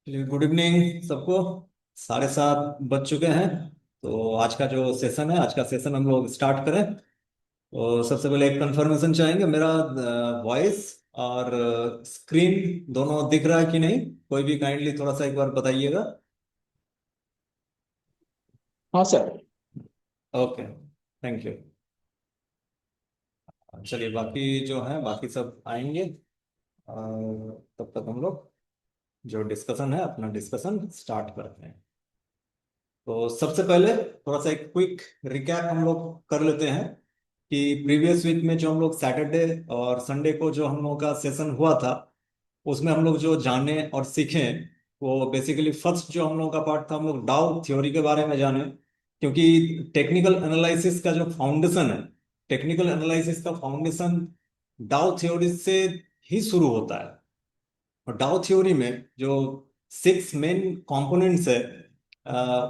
चलिए, good evening सबको। 7:30 बज चुके हैं। तो आज का जो सेशन है, आज का सेशन हम लोग स्टार्ट करें। तो सबसे पहले एक कंफर्मेशन चाहेंगे, मेरा वॉइस और स्क्रीन दोनों दिख रहा है कि नहीं? कोई भी काइंडली थोड़ा सा एक बार बताइएगा। हाँ सर। Okay, thank you. चलिए, बाकी जो है बाकी सब आएंगे और तब तक हम लोग जो डिस्कशन है अपना डिस्कशन स्टार्ट करते हैं। तो सबसे पहले थोड़ा सा एक क्विक रिकैप हम लोग कर लेते हैं कि प्रीवियस वीक में जो हम लोग सैटरडे और संडे को जो हम लोगों का सेशन हुआ था, उसमें हम लोग जो जाने और सीखे वो बेसिकली फर्स्ट जो हम लोगों का पार्ट था, हम लोग डाउ थ्योरी के बारे में जाने। क्योंकि टेक्निकल एनालिसिस का जो फाउंडेशन है, टेक्निकल एनालिसिस का फाउंडेशन डाउ थ्योरी से ही शुरू होता है। और डाउ थ्योरी में जो 6 मेन कंपोनेंट्स है,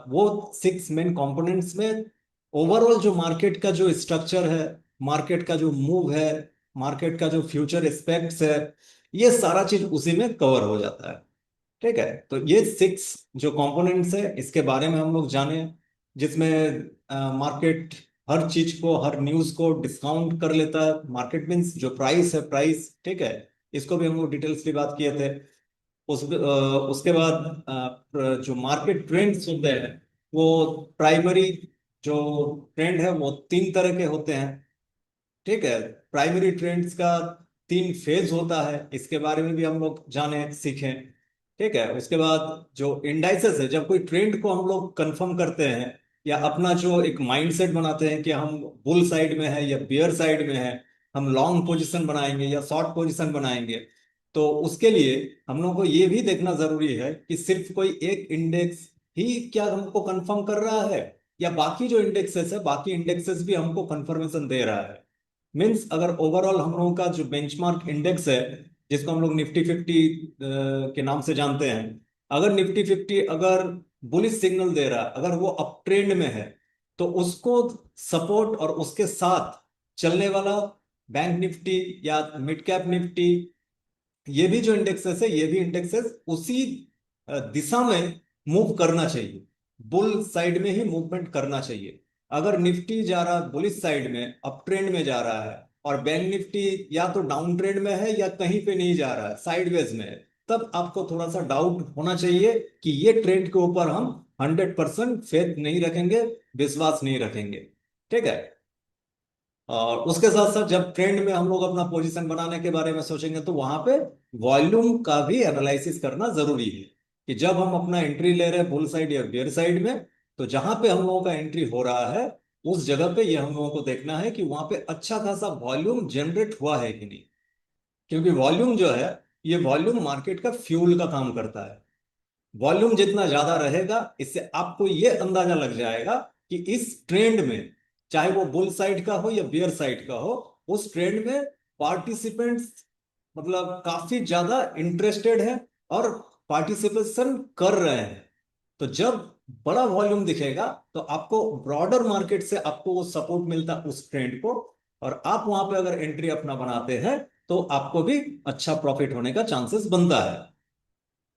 वो 6 मेन कंपोनेंट्स में ओवरऑल जो मार्केट का जो स्ट्रक्चर है, मार्केट का जो मूव है, मार्केट का जो फ्यूचर एस्पेक्ट्स है, ये सारा चीज उसी में कवर हो जाता है। ठीक है, तो ये 6 जो कंपोनेंट्स है इसके बारे में हम लोग जाने, जिसमें मार्केट हर चीज को, हर न्यूज को डिस्काउंट कर लेता है। मार्केट मीन्स जो प्राइस है, प्राइस, ठीक है। इसको भी हम लोग डिटेल्सली बात किए थे। उसके बाद जो मार्केट ट्रेंड्स होते हैं, वो प्राइमरी जो ट्रेंड है वो 3 तरह के होते हैं। ठीक है, प्राइमरी ट्रेंड्स का 3 फेज होता है, इसके बारे में भी हम लोग जाने सीखें। ठीक है, उसके बाद जो इंडाइसेस है, जब कोई ट्रेंड को हम लोग कंफर्म करते हैं या अपना जो एक माइंडसेट बनाते हैं कि हम बुल साइड में है या बियर साइड में है, हम लॉन्ग पोजीशन बनाएंगे या शॉर्ट पोजीशन बनाएंगे, तो उसके लिए हम लोग को ये भी देखना जरूरी है कि सिर्फ कोई एक इंडेक्स ही क्या हमको कंफर्म कर रहा है, या बाकी जो इंडेक्सेस है, बाकी इंडेक्सेस भी हमको कंफर्मेशन दे रहा है। मीन्स अगर ओवरऑल हम लोगों का जो बेंचमार्क इंडेक्स है, जिसको हम लोग निफ्टी 50 के नाम से जानते हैं, अगर निफ्टी 50 अगर बुलिश सिग्नल दे रहा है, अगर वो अप ट्रेंड में है, तो उसको सपोर्ट और उसके साथ चलने वाला बैंक निफ्टी या मिड कैप निफ्टी, ये भी जो इंडेक्सेस है, ये भी इंडेक्सेस उसी दिशा में मूव करना चाहिए। बुल साइड में ही मूवमेंट करना चाहिए। अगर निफ्टी जा रहा है बुलिश साइड में, अप ट्रेंड में जा रहा है, और बैंक निफ्टी या तो डाउन ट्रेंड में है या कहीं पे नहीं जा रहा है, साइडवेज में है, तब आपको थोड़ा सा डाउट होना चाहिए कि ये ट्रेंड के ऊपर हम 100% फेथ नहीं रखेंगे, विश्वास नहीं रखेंगे। ठीक है। और उसके साथ साथ जब ट्रेंड में हम लोग अपना पोजीशन बनाने के बारे में सोचेंगे, तो वहां पे वॉल्यूम का भी एनालिसिस करना जरूरी है कि जब हम अपना एंट्री ले रहे हैं बुल साइड या बेयर साइड में, तो जहां पे हम लोगों का एंट्री हो रहा है, उस जगह पे ये हम लोगों को देखना है कि वहां पे अच्छा खासा वॉल्यूम जनरेट हुआ है कि नहीं। क्योंकि वॉल्यूम जो है, ये वॉल्यूम मार्केट का फ्यूल का काम करता है। वॉल्यूम जितना ज्यादा रहेगा, इससे आपको ये अंदाजा लग जाएगा कि इस ट्रेंड में, चाहे वो बुल साइड का हो या बियर साइड का हो, उस ट्रेंड में पार्टिसिपेंट्स मतलब काफी ज्यादा इंटरेस्टेड है और पार्टिसिपेशन कर रहे हैं। तो जब बड़ा वॉल्यूम दिखेगा, तो आपको ब्रॉडर मार्केट से आपको वो सपोर्ट मिलता है उस ट्रेंड को, और आप वहां पे अगर एंट्री अपना बनाते हैं, तो आपको भी अच्छा प्रॉफिट होने का चांसेस बनता है।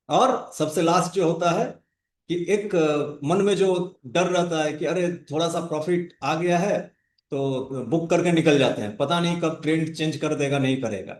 और सबसे लास्ट जो होता है कि एक मन में जो डर रहता है कि अरे थोड़ा सा प्रॉफिट आ गया है, तो बुक करके निकल जाते हैं, पता नहीं कब ट्रेंड चेंज कर देगा, नहीं करेगा।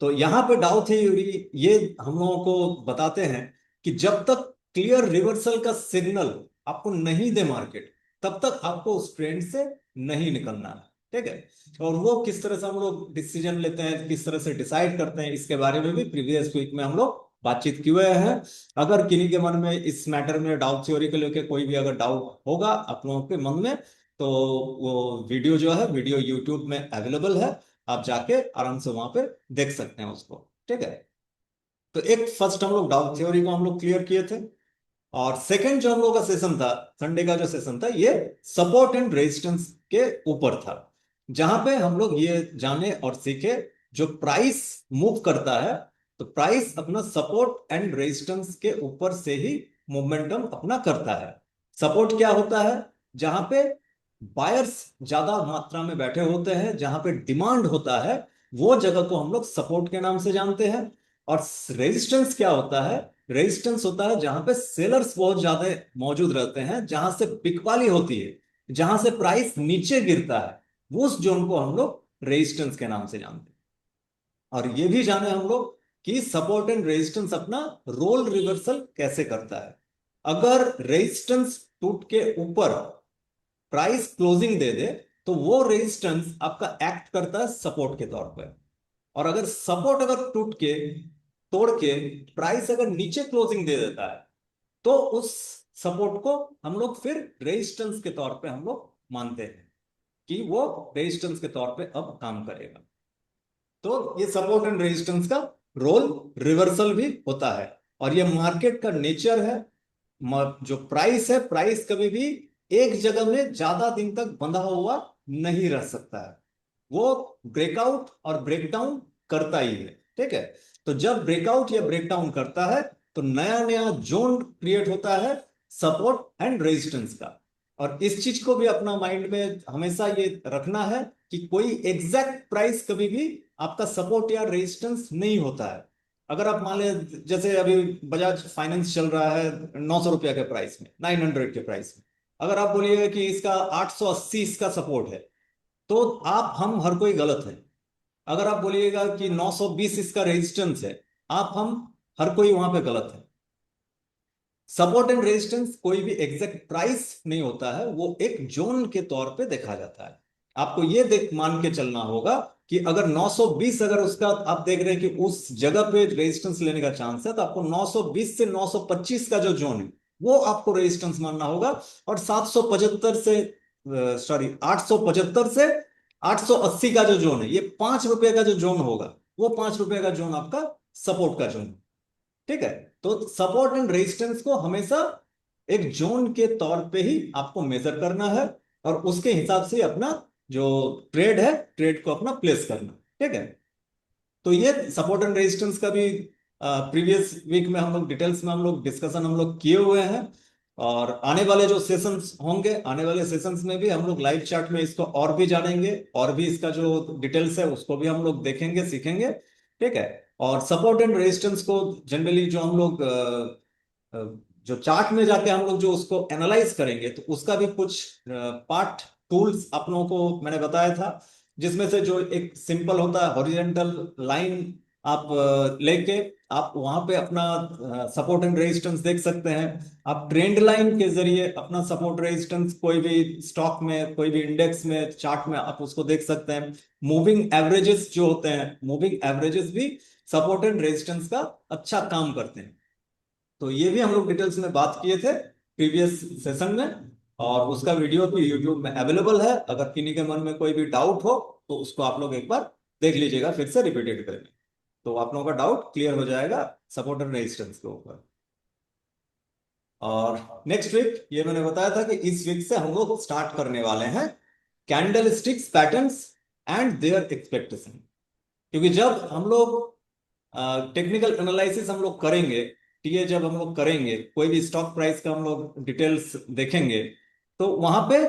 तो यहाँ पे डाउ थ्योरी ये हम लोगों को बताते हैं कि जब तक क्लियर रिवर्सल का सिग्नल आपको नहीं दे मार्केट, तब तक आपको उस ट्रेंड से नहीं निकलना है। ठीक है, और वो किस तरह से हम लोग डिसीजन लेते हैं, किस तरह से डिसाइड करते हैं, इसके बारे में भी प्रीवियस वीक में हम लोग बातचीत किए हुए हैं। अगर किन्हीं के मन में इस मैटर में डाउट थ्योरी को लेकर कोई भी अगर डाउट होगा आप लोगों के मन में, तो वो वीडियो जो है, वीडियो यूट्यूब में अवेलेबल है। आप जाके आराम से वहां पे देख सकते हैं उसको। ठीक है, तो एक फर्स्ट हम लोग डाउट थ्योरी को हम लोग क्लियर किए थे। और सेकंड जो हम लोग का सेशन था, संडे का जो सेशन था, ये सपोर्ट एंड रेजिस्टेंस के ऊपर था, जहां पे हम लोग ये जाने और सीखे जो प्राइस मूव करता है, तो प्राइस अपना सपोर्ट एंड रेजिस्टेंस के ऊपर से ही मोमेंटम अपना करता है। सपोर्ट क्या होता है? जहां पे बायर्स ज्यादा मात्रा में बैठे होते हैं, जहां पे डिमांड होता है, वो जगह को हम लोग सपोर्ट के नाम से जानते हैं। और रेजिस्टेंस क्या होता है? रेजिस्टेंस होता है जहां पे सेलर्स बहुत ज्यादा मौजूद रहते हैं, जहां से बिकवाली होती है, जहां से प्राइस नीचे गिरता है, वो उस जोन को हम लोग रेजिस्टेंस के नाम से जानते हैं। और ये भी जाने हम लोग कि सपोर्ट एंड रेजिस्टेंस अपना रोल रिवर्सल कैसे करता है। अगर रेजिस्टेंस टूट के ऊपर प्राइस क्लोजिंग दे दे, तो वो रेजिस्टेंस आपका एक्ट करता है सपोर्ट के तौर पर। और अगर सपोर्ट अगर टूट के तोड़ के प्राइस अगर नीचे क्लोजिंग दे देता है, तो उस सपोर्ट को हम लोग फिर रेजिस्टेंस के तौर पे हम लोग मानते हैं कि वो रेजिस्टेंस के तौर पे अब काम करेगा। तो ये सपोर्ट एंड रेजिस्टेंस का रोल रिवर्सल भी होता है। और ये मार्केट का नेचर है। जो प्राइस है, प्राइस कभी भी एक जगह में ज्यादा दिन तक बंधा हुआ नहीं रह सकता है। वो ब्रेकआउट और ब्रेकडाउन करता ही है। ठीक है। तो जब ब्रेकआउट या ब्रेकडाउन करता है, तो नया नया जोन क्रिएट होता है सपोर्ट एंड रेजिस्टेंस का। और इस चीज को भी अपना माइंड में हमेशा ये रखना है कि कोई एग्जैक्ट प्राइस कभी भी आपका सपोर्ट या रेजिस्टेंस नहीं होता है। अगर आप मान लें, जैसे अभी बजाज फाइनेंस चल रहा है 900 रुपया के प्राइस में, 900 के प्राइस में, अगर आप बोलिएगा कि इसका 880 इसका सपोर्ट है, तो आप हम हर कोई गलत है। अगर आप बोलिएगा कि 920 इसका रेजिस्टेंस है, आप हम हर कोई वहां पे गलत है। सपोर्ट एंड रेजिस्टेंस कोई भी एग्जैक्ट प्राइस नहीं होता है, वो एक जोन के तौर पे देखा जाता है। आपको ये देख मान के चलना होगा कि अगर 920 अगर उसका आप देख रहे हैं कि उस जगह पे रेजिस्टेंस लेने का चांस है, तो आपको 920 से 925 का जो जोन है वो आपको रेजिस्टेंस मानना होगा। और 775 से, सॉरी, 875 से 880 का जो जोन है, ये 5 रुपए का जो जोन होगा, वो 5 रुपए का जोन आपका सपोर्ट का जोन। ठीक है। तो सपोर्ट एंड रेजिस्टेंस को हमेशा एक जोन के तौर पे ही आपको मेजर करना है, और उसके हिसाब से अपना जो ट्रेड है, ट्रेड को अपना प्लेस करना। ठीक है। तो ये सपोर्ट एंड रेजिस्टेंस का भी प्रीवियस वीक में हम लोग डिटेल्स में हम लोग डिस्कशन हम लोग किए हुए हैं। और आने वाले जो सेशंस होंगे, आने वाले सेशंस में भी हम लोग लाइव चार्ट में इसको और भी जानेंगे, और भी इसका जो डिटेल्स है उसको भी हम लोग देखेंगे, सीखेंगे। ठीक है। और सपोर्ट एंड रेजिस्टेंस को जनरली जो हम लोग जो चार्ट में जाके हम लोग जो उसको एनालाइज करेंगे, तो उसका भी कुछ पार्ट टूल्स आप लोगों को मैंने बताया था, जिसमें से जो एक सिंपल होता है हॉरिजॉन्टल लाइन, आप लेके आप वहां पे अपना सपोर्ट एंड रेजिस्टेंस देख सकते हैं। आप ट्रेंड लाइन के जरिए अपना सपोर्ट रेजिस्टेंस कोई भी स्टॉक में, कोई भी इंडेक्स में, चार्ट में आप उसको देख सकते हैं। मूविंग एवरेजेस जो होते हैं, मूविंग एवरेजेस भी सपोर्ट एंड रेजिस्टेंस का अच्छा काम करते हैं। तो ये भी हम लोग डिटेल्स में बात किए थे प्रीवियस सेशन में, और उसका वीडियो भी यूट्यूब में अवेलेबल है। अगर किन्हीं के मन में कोई भी डाउट हो, तो उसको आप लोग एक बार देख लीजिएगा, फिर से रिपीटेड करेंगे, तो आप लोगों का डाउट क्लियर हो जाएगा सपोर्ट एंड रेजिस्टेंस के ऊपर। और नेक्स्ट वीक ये मैंने बताया था कि इस वीक से हम लोग स्टार्ट करने वाले हैं candle sticks patterns and their expectation. क्योंकि जब हम लोग टेक्निकल एनालिसिस हम लोग करेंगे, टीए जब हम लोग करेंगे, कोई भी स्टॉक प्राइस का हम लोग डिटेल्स देखेंगे, तो वहां पे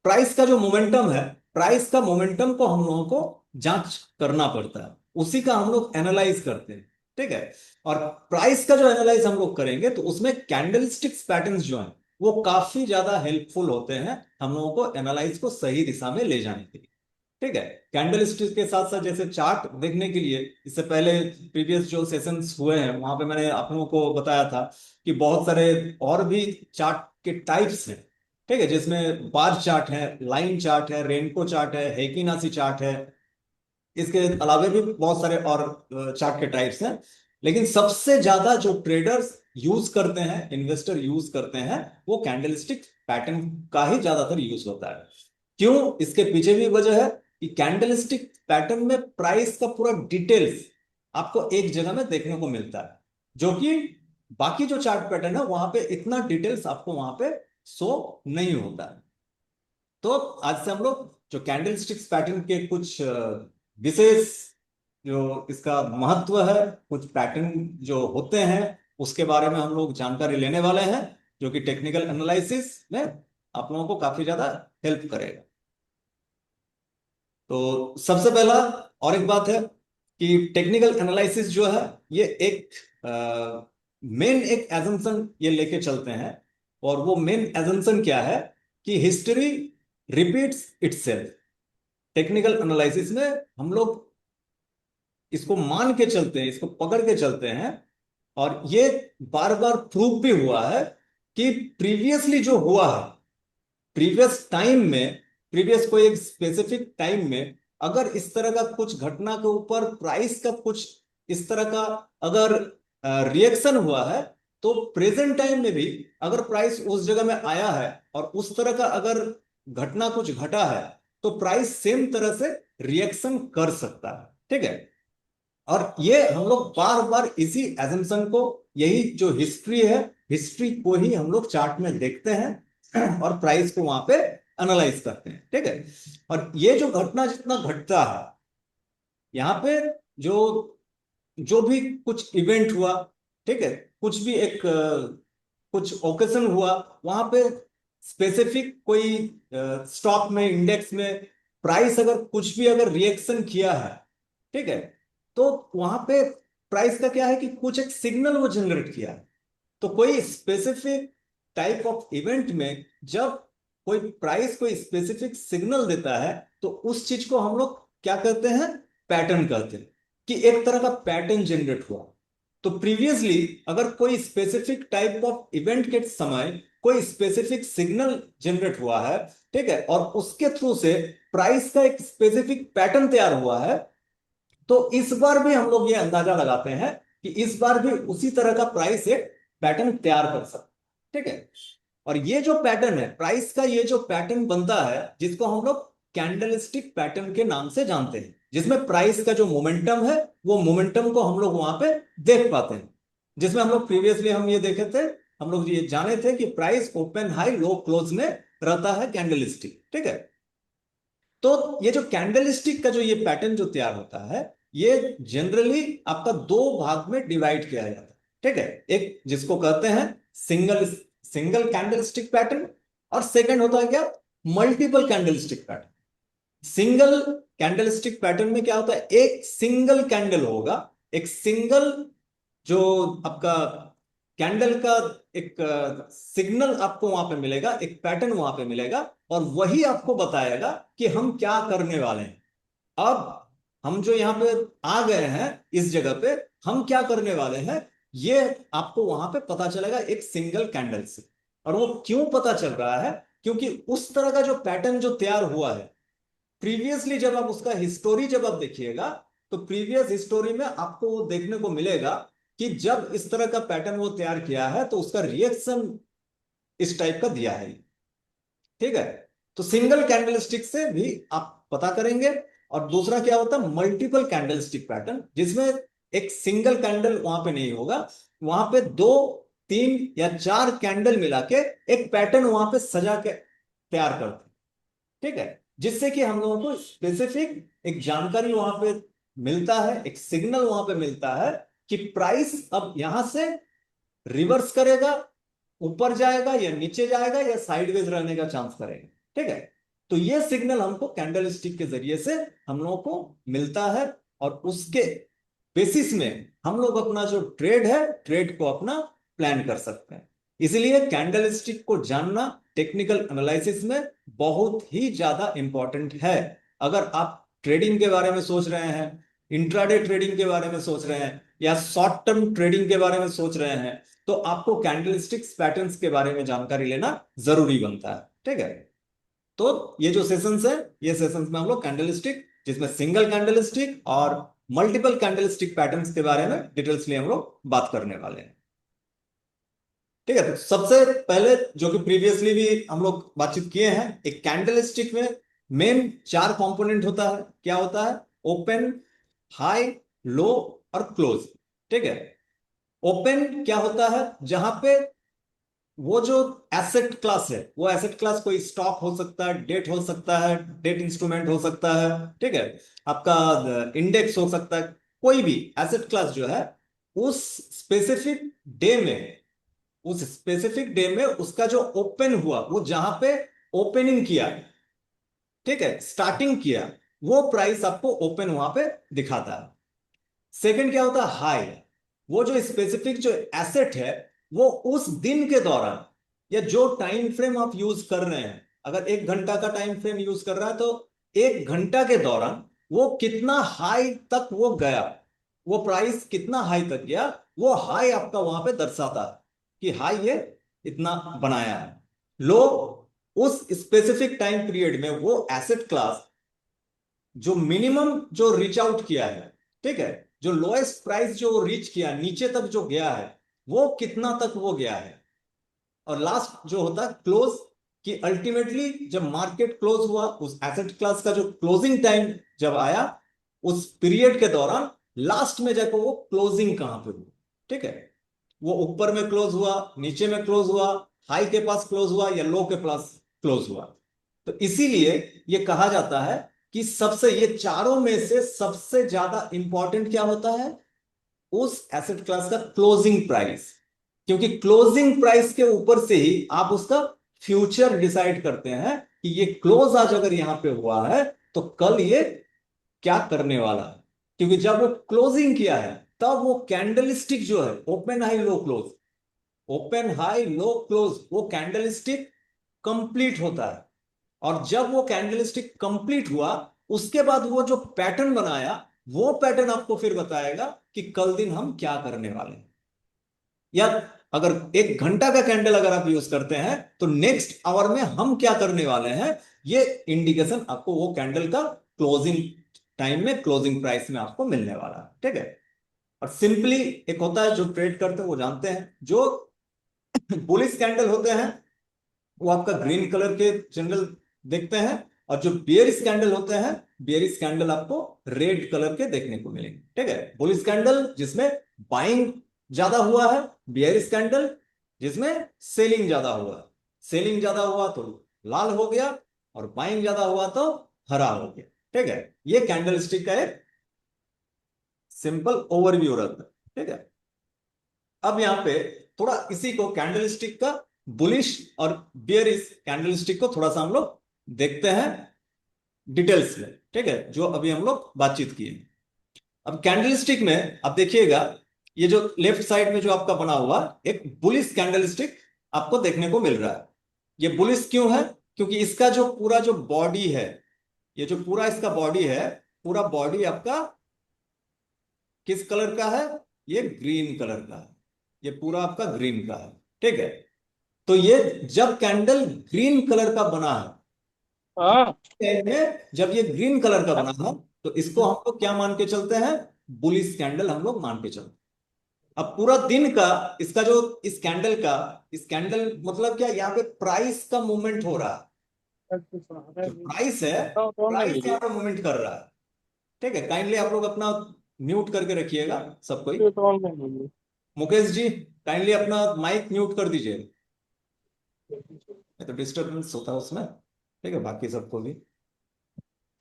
प्राइस का जो मोमेंटम है, प्राइस का मोमेंटम को हम लोगों को जांच करना पड़ता है, उसी का हम लोग एनालाइज करते हैं। ठीक है। और प्राइस का जो एनालाइज हम लोग करेंगे, तो उसमें कैंडलस्टिक्स पैटर्न्स जो हैं वो काफी ज्यादा हेल्पफुल होते हैं हम लोगों को एनालाइज को सही दिशा में ले जाने के लिए। ठीक है। कैंडल स्टिक के साथ साथ जैसे चार्ट देखने के लिए, इससे पहले प्रीवियस जो सेशंस हुए हैं वहां पे मैंने आप लोगों को बताया था कि बहुत सारे और भी चार्ट के टाइप्स हैं। ठीक है। जिसमें बार चार्ट है, लाइन चार्ट है, रेनको चार्ट है, हेकिनासी चार्ट है। इसके अलावा भी बहुत सारे और चार्ट के टाइप्स हैं। लेकिन सबसे ज्यादा जो ट्रेडर्स यूज करते हैं, इन्वेस्टर यूज करते हैं, वो कैंडलस्टिक पैटर्न का ही ज्यादातर यूज होता है। क्यों? इसके पीछे भी वजह है कि कैंडलस्टिक पैटर्न में प्राइस का पूरा डिटेल्स आपको एक जगह में देखने को मिलता है, जो कि बाकी जो चार्ट पैटर्न है वहां पे इतना डिटेल्स आपको वहां पे शो नहीं होता है। तो आज से हम लोग जो कैंडलस्टिक्स पैटर्न के कुछ विशेष जो इसका महत्व है, कुछ पैटर्न जो होते हैं, उसके बारे में हम लोग जानकारी लेने वाले हैं, जो कि टेक्निकल एनालिसिस में आप लोगों को काफी ज्यादा हेल्प करेगा। तो सबसे पहला और एक बात है कि टेक्निकल एनालिसिस जो है, ये एक मेन एक एजम्पशन ये लेके चलते हैं, और वो मेन एजम्पशन क्या है कि history repeats itself. Technical analysis में हम लोग इसको मान के चलते हैं, इसको पकड़ के चलते हैं, और ये बार बार प्रूव भी हुआ है कि प्रीवियसली जो हुआ है, प्रीवियस टाइम में, प्रीवियस कोई एक स्पेसिफिक टाइम में अगर इस तरह का कुछ घटना के ऊपर प्राइस का कुछ इस तरह का अगर रिएक्शन हुआ है, तो प्रेजेंट टाइम में भी अगर प्राइस उस जगह में आया है और उस तरह का अगर घटना कुछ घटा है, तो प्राइस सेम तरह से रिएक्शन कर सकता है। ठीक है, और ये हम लोग बार बार इसी एजम्पशन को, यही जो हिस्ट्री है, हिस्ट्री को ही हम लोग चार्ट में देखते हैं और प्राइस को वहां पे एनालाइज करते हैं। ठीक है, और ये जो घटना जितना घटता है, यहाँ पे जो जो भी कुछ इवेंट हुआ, ठीक है, कुछ भी एक कुछ ओकेशन हुआ, वहां पे स्पेसिफिक कोई स्टॉक में, इंडेक्स में प्राइस अगर कुछ भी अगर रिएक्शन किया है, ठीक है, तो वहां पे प्राइस का क्या है कि कुछ एक सिग्नल वो जनरेट किया है। तो कोई स्पेसिफिक टाइप ऑफ इवेंट में जब कोई प्राइस कोई स्पेसिफिक सिग्नल देता है, तो उस चीज को हम लोग क्या कहते हैं, पैटर्न कहते हैं, कि एक तरह का पैटर्न जनरेट हुआ। तो प्रीवियसली अगर कोई स्पेसिफिक टाइप ऑफ इवेंट के समय कोई स्पेसिफिक सिग्नल जनरेट हुआ है, ठीक है, और उसके थ्रू से प्राइस का एक स्पेसिफिक पैटर्न तैयार हुआ है, तो इस बार भी हम लोग ये अंदाजा लगाते हैं कि इस बार भी उसी तरह का प्राइस एक पैटर्न तैयार कर सकता है। ठीक है, और ये जो पैटर्न है प्राइस का, ये जो पैटर्न बनता है, जिसको हम लोग कैंडलस्टिक पैटर्न के नाम से जानते हैं, जिसमें प्राइस का जो मोमेंटम है, वो मोमेंटम को हम लोग वहां पे देख पाते हैं। जिसमें हम लोग प्रीवियसली हम ये देखे थे, हम लोग ये जाने थे कि price open high low close में रहता है कैंडलस्टिक। ठीक है, तो ये जो कैंडलस्टिक का जो ये पैटर्न जो तैयार होता है, ये जनरली आपका दो भाग में डिवाइड किया जाता है। ठीक है, एक जिसको कहते हैं सिंगल सिंगल कैंडलस्टिक पैटर्न, और सेकंड होता है क्या, multiple candlestick pattern. Single candlestick pattern में क्या होता है, एक सिंगल कैंडल होगा, एक सिंगल जो आपका कैंडल का एक सिग्नल आपको वहां पे मिलेगा, एक पैटर्न वहां पे मिलेगा, और वही आपको बताएगा कि हम क्या करने वाले हैं। अब हम जो यहाँ पे आ गए हैं इस जगह पे, हम क्या करने वाले हैं, ये आपको वहां पे पता चलेगा एक सिंगल कैंडल से। और वो क्यों पता चल रहा है, क्योंकि उस तरह का जो पैटर्न जो तैयार हुआ है प्रीवियसली, जब आप उसका हिस्टोरी जब आप देखिएगा, तो प्रीवियस हिस्टोरी में आपको वो देखने को मिलेगा कि जब इस तरह का पैटर्न वो तैयार किया है, तो उसका रिएक्शन इस टाइप का दिया है। ठीक है, तो सिंगल कैंडलस्टिक से भी आप पता करेंगे। और दूसरा क्या होता है, मल्टीपल कैंडलस्टिक पैटर्न, जिसमें एक सिंगल कैंडल वहां पे नहीं होगा, वहां पे दो, तीन या चार कैंडल मिला के एक पैटर्न वहां पे सजा के तैयार करते हैं। ठीक है, जिससे कि हम लोगों को स्पेसिफिक एक जानकारी वहां पे मिलता है, एक सिग्नल वहां पे मिलता है कि प्राइस अब यहां से रिवर्स करेगा, ऊपर जाएगा या नीचे जाएगा या साइडवेज रहने का चांस करेगा। ठीक है, तो ये सिग्नल हमको कैंडल स्टिक के जरिए से हम लोगों को मिलता है, और उसके बेसिस में हम लोग अपना जो ट्रेड है, ट्रेड को अपना प्लान कर सकते हैं। इसलिए कैंडल स्टिक को जानना टेक्निकल एनालिसिस में बहुत ही ज्यादा इंपॉर्टेंट है। अगर आप ट्रेडिंग के बारे में सोच रहे हैं, इंट्राडे ट्रेडिंग के बारे में सोच रहे हैं, या शॉर्ट टर्म ट्रेडिंग के बारे में सोच रहे हैं, तो आपको कैंडलस्टिक्स पैटर्न्स के बारे में जानकारी लेना जरूरी बनता है। ठीक है, तो ये जो सेशंस है, ये सेशंस में हम लोग कैंडलस्टिक, जिसमें सिंगल कैंडलस्टिक और मल्टीपल कैंडलस्टिक पैटर्न्स के बारे में डिटेल्सली हम लोग बात करने वाले हैं। ठीक है, तो सबसे पहले जो कि प्रीवियसली भी हम लोग बातचीत किए हैं, एक कैंडलस्टिक में मेन चार कंपोनेंट होता है। क्या होता है, ओपन, हाई, लो और क्लोज। ठीक है, ओपन क्या होता है, जहां पे वो जो एसेट क्लास है, वो एसेट क्लास कोई स्टॉक हो सकता है, डेट हो सकता है, डेट इंस्ट्रूमेंट हो सकता है, ठीक है, आपका इंडेक्स हो सकता है, कोई भी एसेट क्लास जो है, उस स्पेसिफिक डे में, उस स्पेसिफिक डे में उसका जो ओपन हुआ, वो जहां पे ओपनिंग किया, ठीक है, स्टार्टिंग किया, वो प्राइस आपको ओपन वहां पे दिखाता है। सेकंड क्या होता है, हाई। वो जो स्पेसिफिक जो एसेट है वो उस दिन के दौरान या जो टाइम फ्रेम आप यूज कर रहे हैं, अगर 1 घंटा का टाइम फ्रेम यूज कर रहा है तो 1 घंटा के दौरान वो कितना हाई तक वो गया, वो प्राइस कितना हाई तक गया, वो हाई आपका वहां पे दर्शाता है कि हाई ये इतना बनाया है। लो उस स्पेसिफिक टाइम पीरियड में वो एसेट क्लास जो मिनिमम जो रीच आउट किया है, ठीक है, जो लोएस्ट प्राइस जो रीच किया नीचे तक जो गया है वो कितना तक वो गया है। और लास्ट जो होता है क्लोज, कि अल्टीमेटली जब मार्केट क्लोज हुआ उस एसेट क्लास का जो क्लोजिंग टाइम जब आया उस पीरियड के दौरान लास्ट में जाकर वो क्लोजिंग कहां पे हुआ, ठीक है, वो ऊपर में क्लोज हुआ, नीचे में क्लोज हुआ, हाई के पास क्लोज हुआ या लो के पास क्लोज हुआ। तो इसीलिए ये कहा जाता है कि सबसे ये चारों में से सबसे ज्यादा इंपॉर्टेंट क्या होता है, उस एसेट क्लास का क्लोजिंग प्राइस, क्योंकि क्लोजिंग प्राइस के ऊपर से ही आप उसका फ्यूचर डिसाइड करते हैं कि ये क्लोज आज अगर यहां पे हुआ है तो कल ये क्या करने वाला है। क्योंकि जब वो क्लोजिंग किया है तब वो कैंडलस्टिक जो है open high low close, open high low close, वो कैंडलस्टिक कंप्लीट होता है। और जब वो कैंडलस्टिक कंप्लीट हुआ उसके बाद वो जो पैटर्न बनाया वो पैटर्न आपको फिर बताएगा कि कल दिन हम क्या करने वाले हैं। या अगर 1 घंटा का कैंडल अगर आप यूज करते हैं तो नेक्स्ट आवर में हम क्या करने वाले हैं, ये इंडिकेशन आपको वो कैंडल का क्लोजिंग टाइम में क्लोजिंग प्राइस में आपको मिलने वाला है, ठीक है। और सिंपली एक होता है जो ट्रेड करते हैं वो जानते हैं, जो बुलिश कैंडल होते हैं वो आपका ग्रीन कलर के जनरल देखते हैं, और जो बियरिश कैंडल होते हैं बियरिश कैंडल आपको रेड कलर के देखने को मिलेंगे, ठीक है। बुलिश कैंडल जिसमें बाइंग ज्यादा हुआ है, बियरिश कैंडल जिसमें सेलिंग ज्यादा हुआ है, सेलिंग ज्यादा हुआ तो लाल हो गया और बाइंग ज्यादा हुआ तो हरा हो गया, ठीक है। ये कैंडल स्टिक का एक सिंपल ओवरव्यू रहता है, ठीक है। अब यहां पे थोड़ा इसी को कैंडलस्टिक का बुलिश और बियरिश कैंडलस्टिक को थोड़ा सा हम लोग देखते हैं डिटेल्स में, ठीक है, जो अभी हम लोग बातचीत किए। अब कैंडलस्टिक में आप देखिएगा ये जो लेफ्ट साइड में जो आपका बना हुआ एक बुलिश कैंडलस्टिक आपको देखने को मिल रहा है। ये बुलिश क्यों है, क्योंकि इसका जो पूरा जो बॉडी है, ये जो पूरा इसका बॉडी है, पूरा बॉडी आपका किस कलर का है, ये ग्रीन कलर का है, ये पूरा आपका ग्रीन का है, ठीक है। तो ये जब कैंडल ग्रीन कलर का बना है, हाँ। में जब ये ग्रीन कलर का बना है तो इसको हम लोग क्या मान के चलते हैं, बुलिश कैंडल हम लोग मान के चलते हैं। अब पूरा दिन का इसका जो इस कैंडल मतलब क्या, यहाँ पे प्राइस का मूवमेंट हो रहा है, जो प्राइस है प्राइस यहाँ पे मूवमेंट कर रहा है, ठीक है। काइंडली आप लोग अपना म्यूट करके रखिएगा सब कोई। मुकेश जी काइंडली अपना माइक म्यूट कर दीजिए, नहीं तो डिस्टरबेंस होता है उसमें, ठीक है, बाकी सबको भी।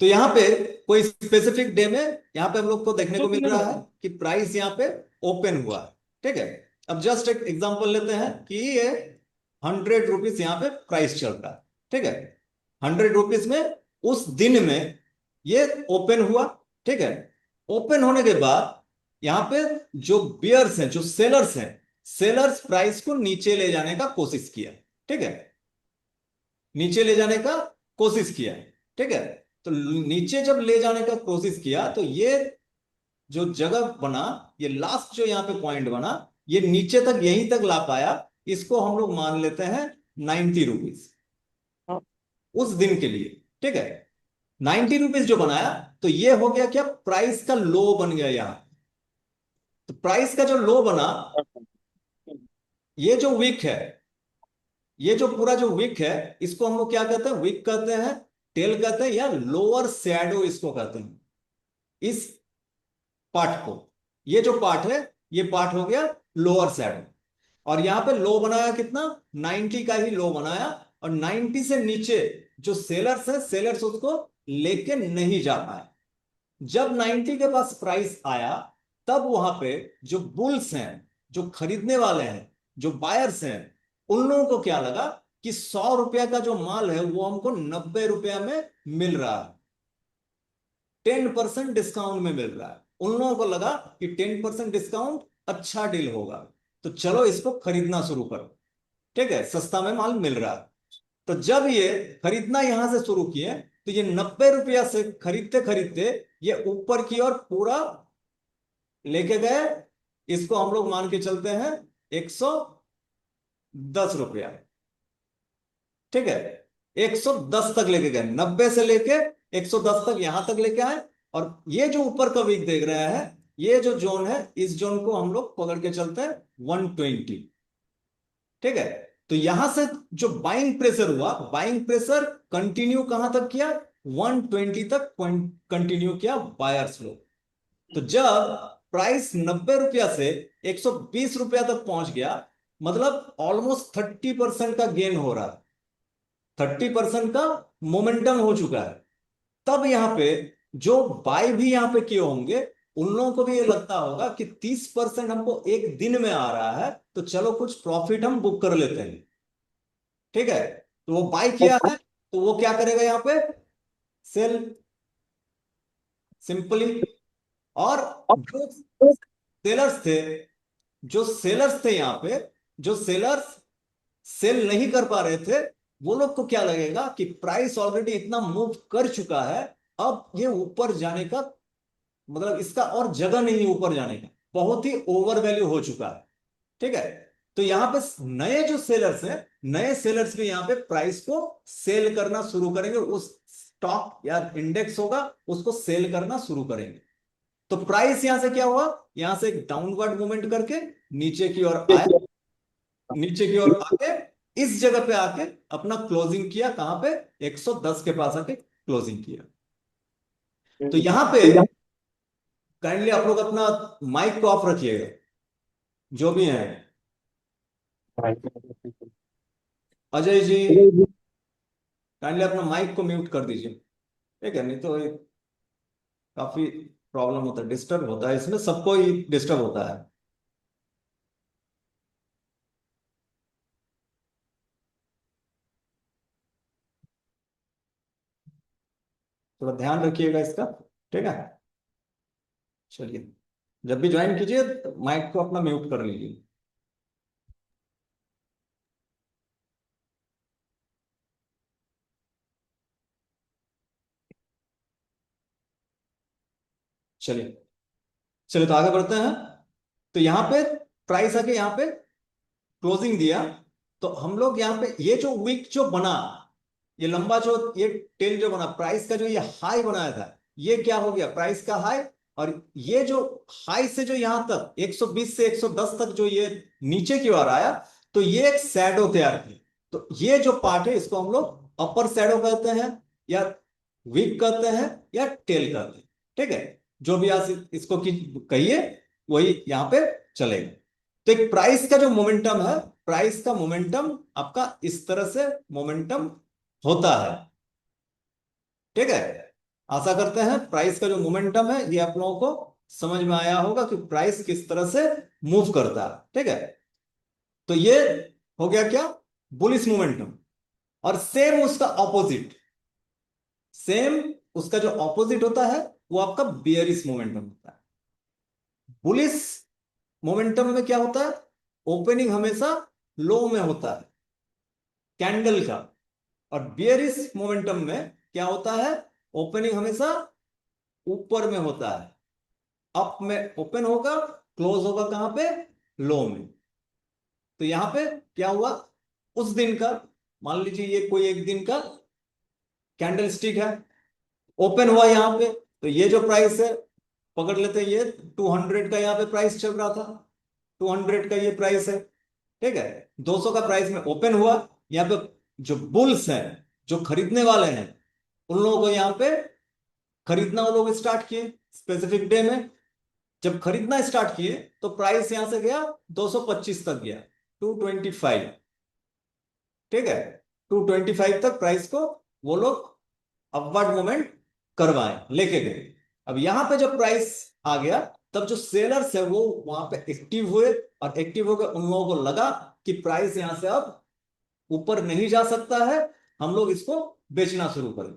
तो यहाँ पे कोई स्पेसिफिक डे में यहाँ पे हम लोग को देखने को मिल रहा है कि प्राइस यहाँ पे ओपन हुआ है, ठीक है। अब जस्ट एक एग्जांपल लेते हैं कि ये 100 रुपीज यहाँ पे प्राइस चल रहा है, ठीक है। 100 रुपीज में उस दिन में ये ओपन हुआ, ठीक है। ओपन होने के बाद यहाँ पे जो बियर्स हैं, जो सेलर्स हैं, सेलर्स प्राइस को नीचे ले जाने का कोशिश किया, ठीक है, नीचे ले जाने का कोशिश किया, ठीक है। तो नीचे जब ले जाने का कोशिश किया तो ये जो जगह बना, ये लास्ट जो यहाँ पे पॉइंट बना, ये नीचे तक यहीं तक ला पाया, इसको हम लोग मान लेते हैं 90 रुपीज उस दिन के लिए, ठीक है। 90 रुपीज जो बनाया तो ये हो गया क्या, प्राइस का लो बन गया यहाँ। तो प्राइस का जो लो बना, ये जो वीक है, ये जो पूरा जो विक है इसको हम लोग क्या कहते हैं, विक कहते हैं, टेल कहते हैं, या लोअर शैडो इसको कहते हैं, इस पार्ट को। ये जो पार्ट है ये पार्ट हो गया लोअर शैडो। और यहां पे लो बनाया कितना, 90 का ही लो बनाया, और 90 से नीचे जो सेलर्स है सेलर्स उसको लेके नहीं जा पाए। जब 90 के पास प्राइस आया तब वहां पे जो बुल्स हैं, जो खरीदने वाले हैं, जो बायर्स हैं, उन लोगों को क्या लगा कि 100 रुपया का जो माल है वो हमको 90 रुपया में मिल रहा है, 10% डिस्काउंट में मिल रहा है। उन लोगों को लगा कि 10% डिस्काउंट अच्छा डील होगा, तो चलो इसको खरीदना शुरू करो। ठीक है, सस्ता में माल मिल रहा है। तो जब ये खरीदना यहां से शुरू किए, तो ये 90 रुपया से खरीदते खरीदते ये ऊपर की ओर पूरा लेके गए। इसको हम लोग मान के चलते हैं 110 रुपया। ठीक है, 110 तक लेके गए, 90 से लेके 110 तक यहां तक लेके आए। और ये जो ऊपर का वीक देख रहा है, ये जो जोन है, इस जोन को हम लोग पकड़ के चलते हैं 120। ठीक है, तो यहां से जो बाइंग प्रेशर हुआ, बाइंग प्रेशर कंटिन्यू कहां तक किया, 120 तक कंटिन्यू किया बायर्स लोग। तो जब प्राइस 90 रुपया से 120 रुपया तक पहुंच गया, मतलब ऑलमोस्ट 30% का गेन हो रहा है, 30% का मोमेंटम हो चुका है। तब यहां पे जो बाय भी यहां पे किए होंगे, उन लोगों को भी ये लगता होगा कि 30% हमको एक दिन में आ रहा है, तो चलो कुछ प्रॉफिट हम बुक कर लेते हैं। ठीक है, तो वो बाय किया है, तो वो क्या करेगा यहां पे, सेल, सिंपली। और जो सेलर्स थे, जो सेलर्स थे यहां पे, जो सेलर्स सेल नहीं कर पा रहे थे, वो लोग को क्या लगेगा कि प्राइस ऑलरेडी इतना मूव कर चुका है, अब ये ऊपर जाने का मतलब इसका और जगह नहीं है ऊपर जाने का, बहुत ही ओवर वैल्यू हो चुका है। ठीक है, तो यहां पे नए जो सेलर्स हैं, नए सेलर्स भी यहां पे प्राइस को सेल करना शुरू करेंगे, उस स्टॉक या इंडेक्स होगा उसको सेल करना शुरू करेंगे। तो प्राइस यहां से क्या हुआ, यहां से एक डाउनवर्ड मूवमेंट करके नीचे की ओर आया, नीचे की ओर आके इस जगह पे आके अपना क्लोजिंग किया, कहां पे, 110 के पास आके क्लोजिंग किया। तो यहां पे काइंडली आप लोग अपना माइक को ऑफ रखिएगा, जो भी है। अजय जी, काइंडली अपना माइक को म्यूट कर दीजिए। ठीक है, नहीं तो ये काफी प्रॉब्लम होता है, डिस्टर्ब होता है, इसमें सबको ही डिस्टर्ब होता है। थोड़ा ध्यान रखिएगा इसका। ठीक है, चलिए, जब भी ज्वाइन कीजिए माइक को अपना म्यूट कर लीजिए। चलिए, चलिए तो आगे बढ़ते हैं। तो यहां पे प्राइस आके यहां पे क्लोजिंग दिया, तो हम लोग यहां पे ये जो वीक जो बना, ये लंबा जो ये टेल जो बना, प्राइस का जो ये हाई बनाया था, ये क्या हो गया, प्राइस का हाई। और ये जो हाई से जो यहां तक 120 से 110 तक जो ये नीचे की ओर आया, तो ये एक शैडो तैयार की। तो ये जो पार्ट है इसको हम लोग अपर शैडो कहते हैं, या वीक कहते हैं, या टेल कहते हैं। ठीक है, जो भी आप इसको कहिए वही यहां पे चलेगा। तो एक प्राइस का जो मोमेंटम है, प्राइस का मोमेंटम आपका इस तरह से मोमेंटम होता है। ठीक है, आशा करते हैं प्राइस का जो मोमेंटम है ये आप लोगों को समझ में आया होगा कि प्राइस किस तरह से मूव करता है। ठीक है, तो ये हो गया क्या, बुलिश मोमेंटम। और सेम उसका ऑपोजिट, सेम उसका जो ऑपोजिट होता है वो आपका बियरिश मोमेंटम होता है। बुलिश मोमेंटम में क्या होता है, ओपनिंग हमेशा लो में होता है कैंडल का। और बियरिश मोमेंटम में क्या होता है, ओपनिंग हमेशा ऊपर में होता है, अप में ओपन होगा, क्लोज होगा कहां पे, लो में। तो यहां पे क्या हुआ, उस दिन का, मान लीजिए ये कोई एक दिन का कैंडल स्टिक है, ओपन हुआ यहां पे, तो ये जो प्राइस है पकड़ लेते हैं, ये 200 का यहां पे प्राइस चल रहा था, 200 का ये प्राइस है। ठीक है, 200 का प्राइस में ओपन हुआ, यहाँ पे जो बुल्स हैं, जो खरीदने वाले हैं, उन लोगों को यहाँ पे खरीदना वो लोग स्टार्ट किए स्पेसिफिक डे में। जब खरीदना स्टार्ट किए तो प्राइस यहां से गया 225 तक गया, 225। ठीक है, 225 तक प्राइस को वो लोग अपवर्ड मूवमेंट करवाए, लेके गए। अब यहां पे जब प्राइस आ गया, तब जो सेलर्स है वो वहां पे एक्टिव हुए, और एक्टिव होकर उन लोगों को लगा कि प्राइस यहां से अब ऊपर नहीं जा सकता है, हम लोग इसको बेचना शुरू करें।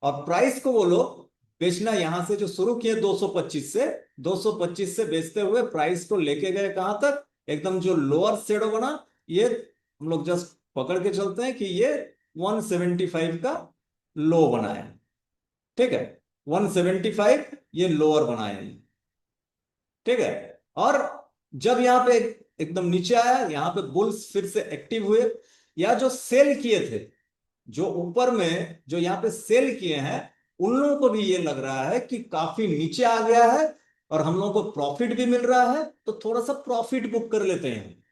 और प्राइस को वो लोग बेचना यहां से जो शुरू किए 225 से, 225 से बेचते हुए प्राइस को लेके गए कहां तक, एकदम जो लोअर शेडो बना, ये हम लोग जस्ट पकड़ के चलते हैं कि ये 175 का लो बना है। ठीक है, 175 ये लोअर बना है। ठीक है, और जब यहां पे एकदम नीचे आया, यहां पे बुल्स फिर से एक्टिव हुए, या जो सेल किए थे, जो ऊपर में जो यहां पे सेल किए हैं, उन लोगों को भी ये लग रहा है कि काफी नीचे आ गया है और हम लोगों को प्रॉफिट भी मिल रहा है, तो थोड़ा सा प्रॉफिट बुक कर लेते हैं।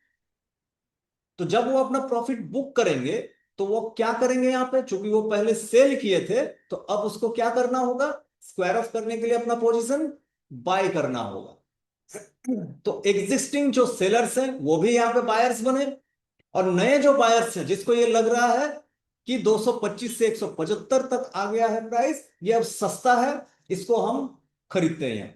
तो जब वो अपना प्रॉफिट बुक करेंगे, तो वो क्या करेंगे, यहां पे चूंकि वो पहले सेल किए थे, तो अब उसको क्या करना होगा, स्क्वायर ऑफ करने के लिए अपना पोजीशन बाय करना होगा। तो एग्जिस्टिंग जो सेलर्स हैं वो भी यहां पे बायर्स बने, और नए जो बायर्स हैं जिसको ये लग रहा है कि 225 से 175 तक आ गया है प्राइस, ये अब सस्ता है, इसको हम खरीदते हैं।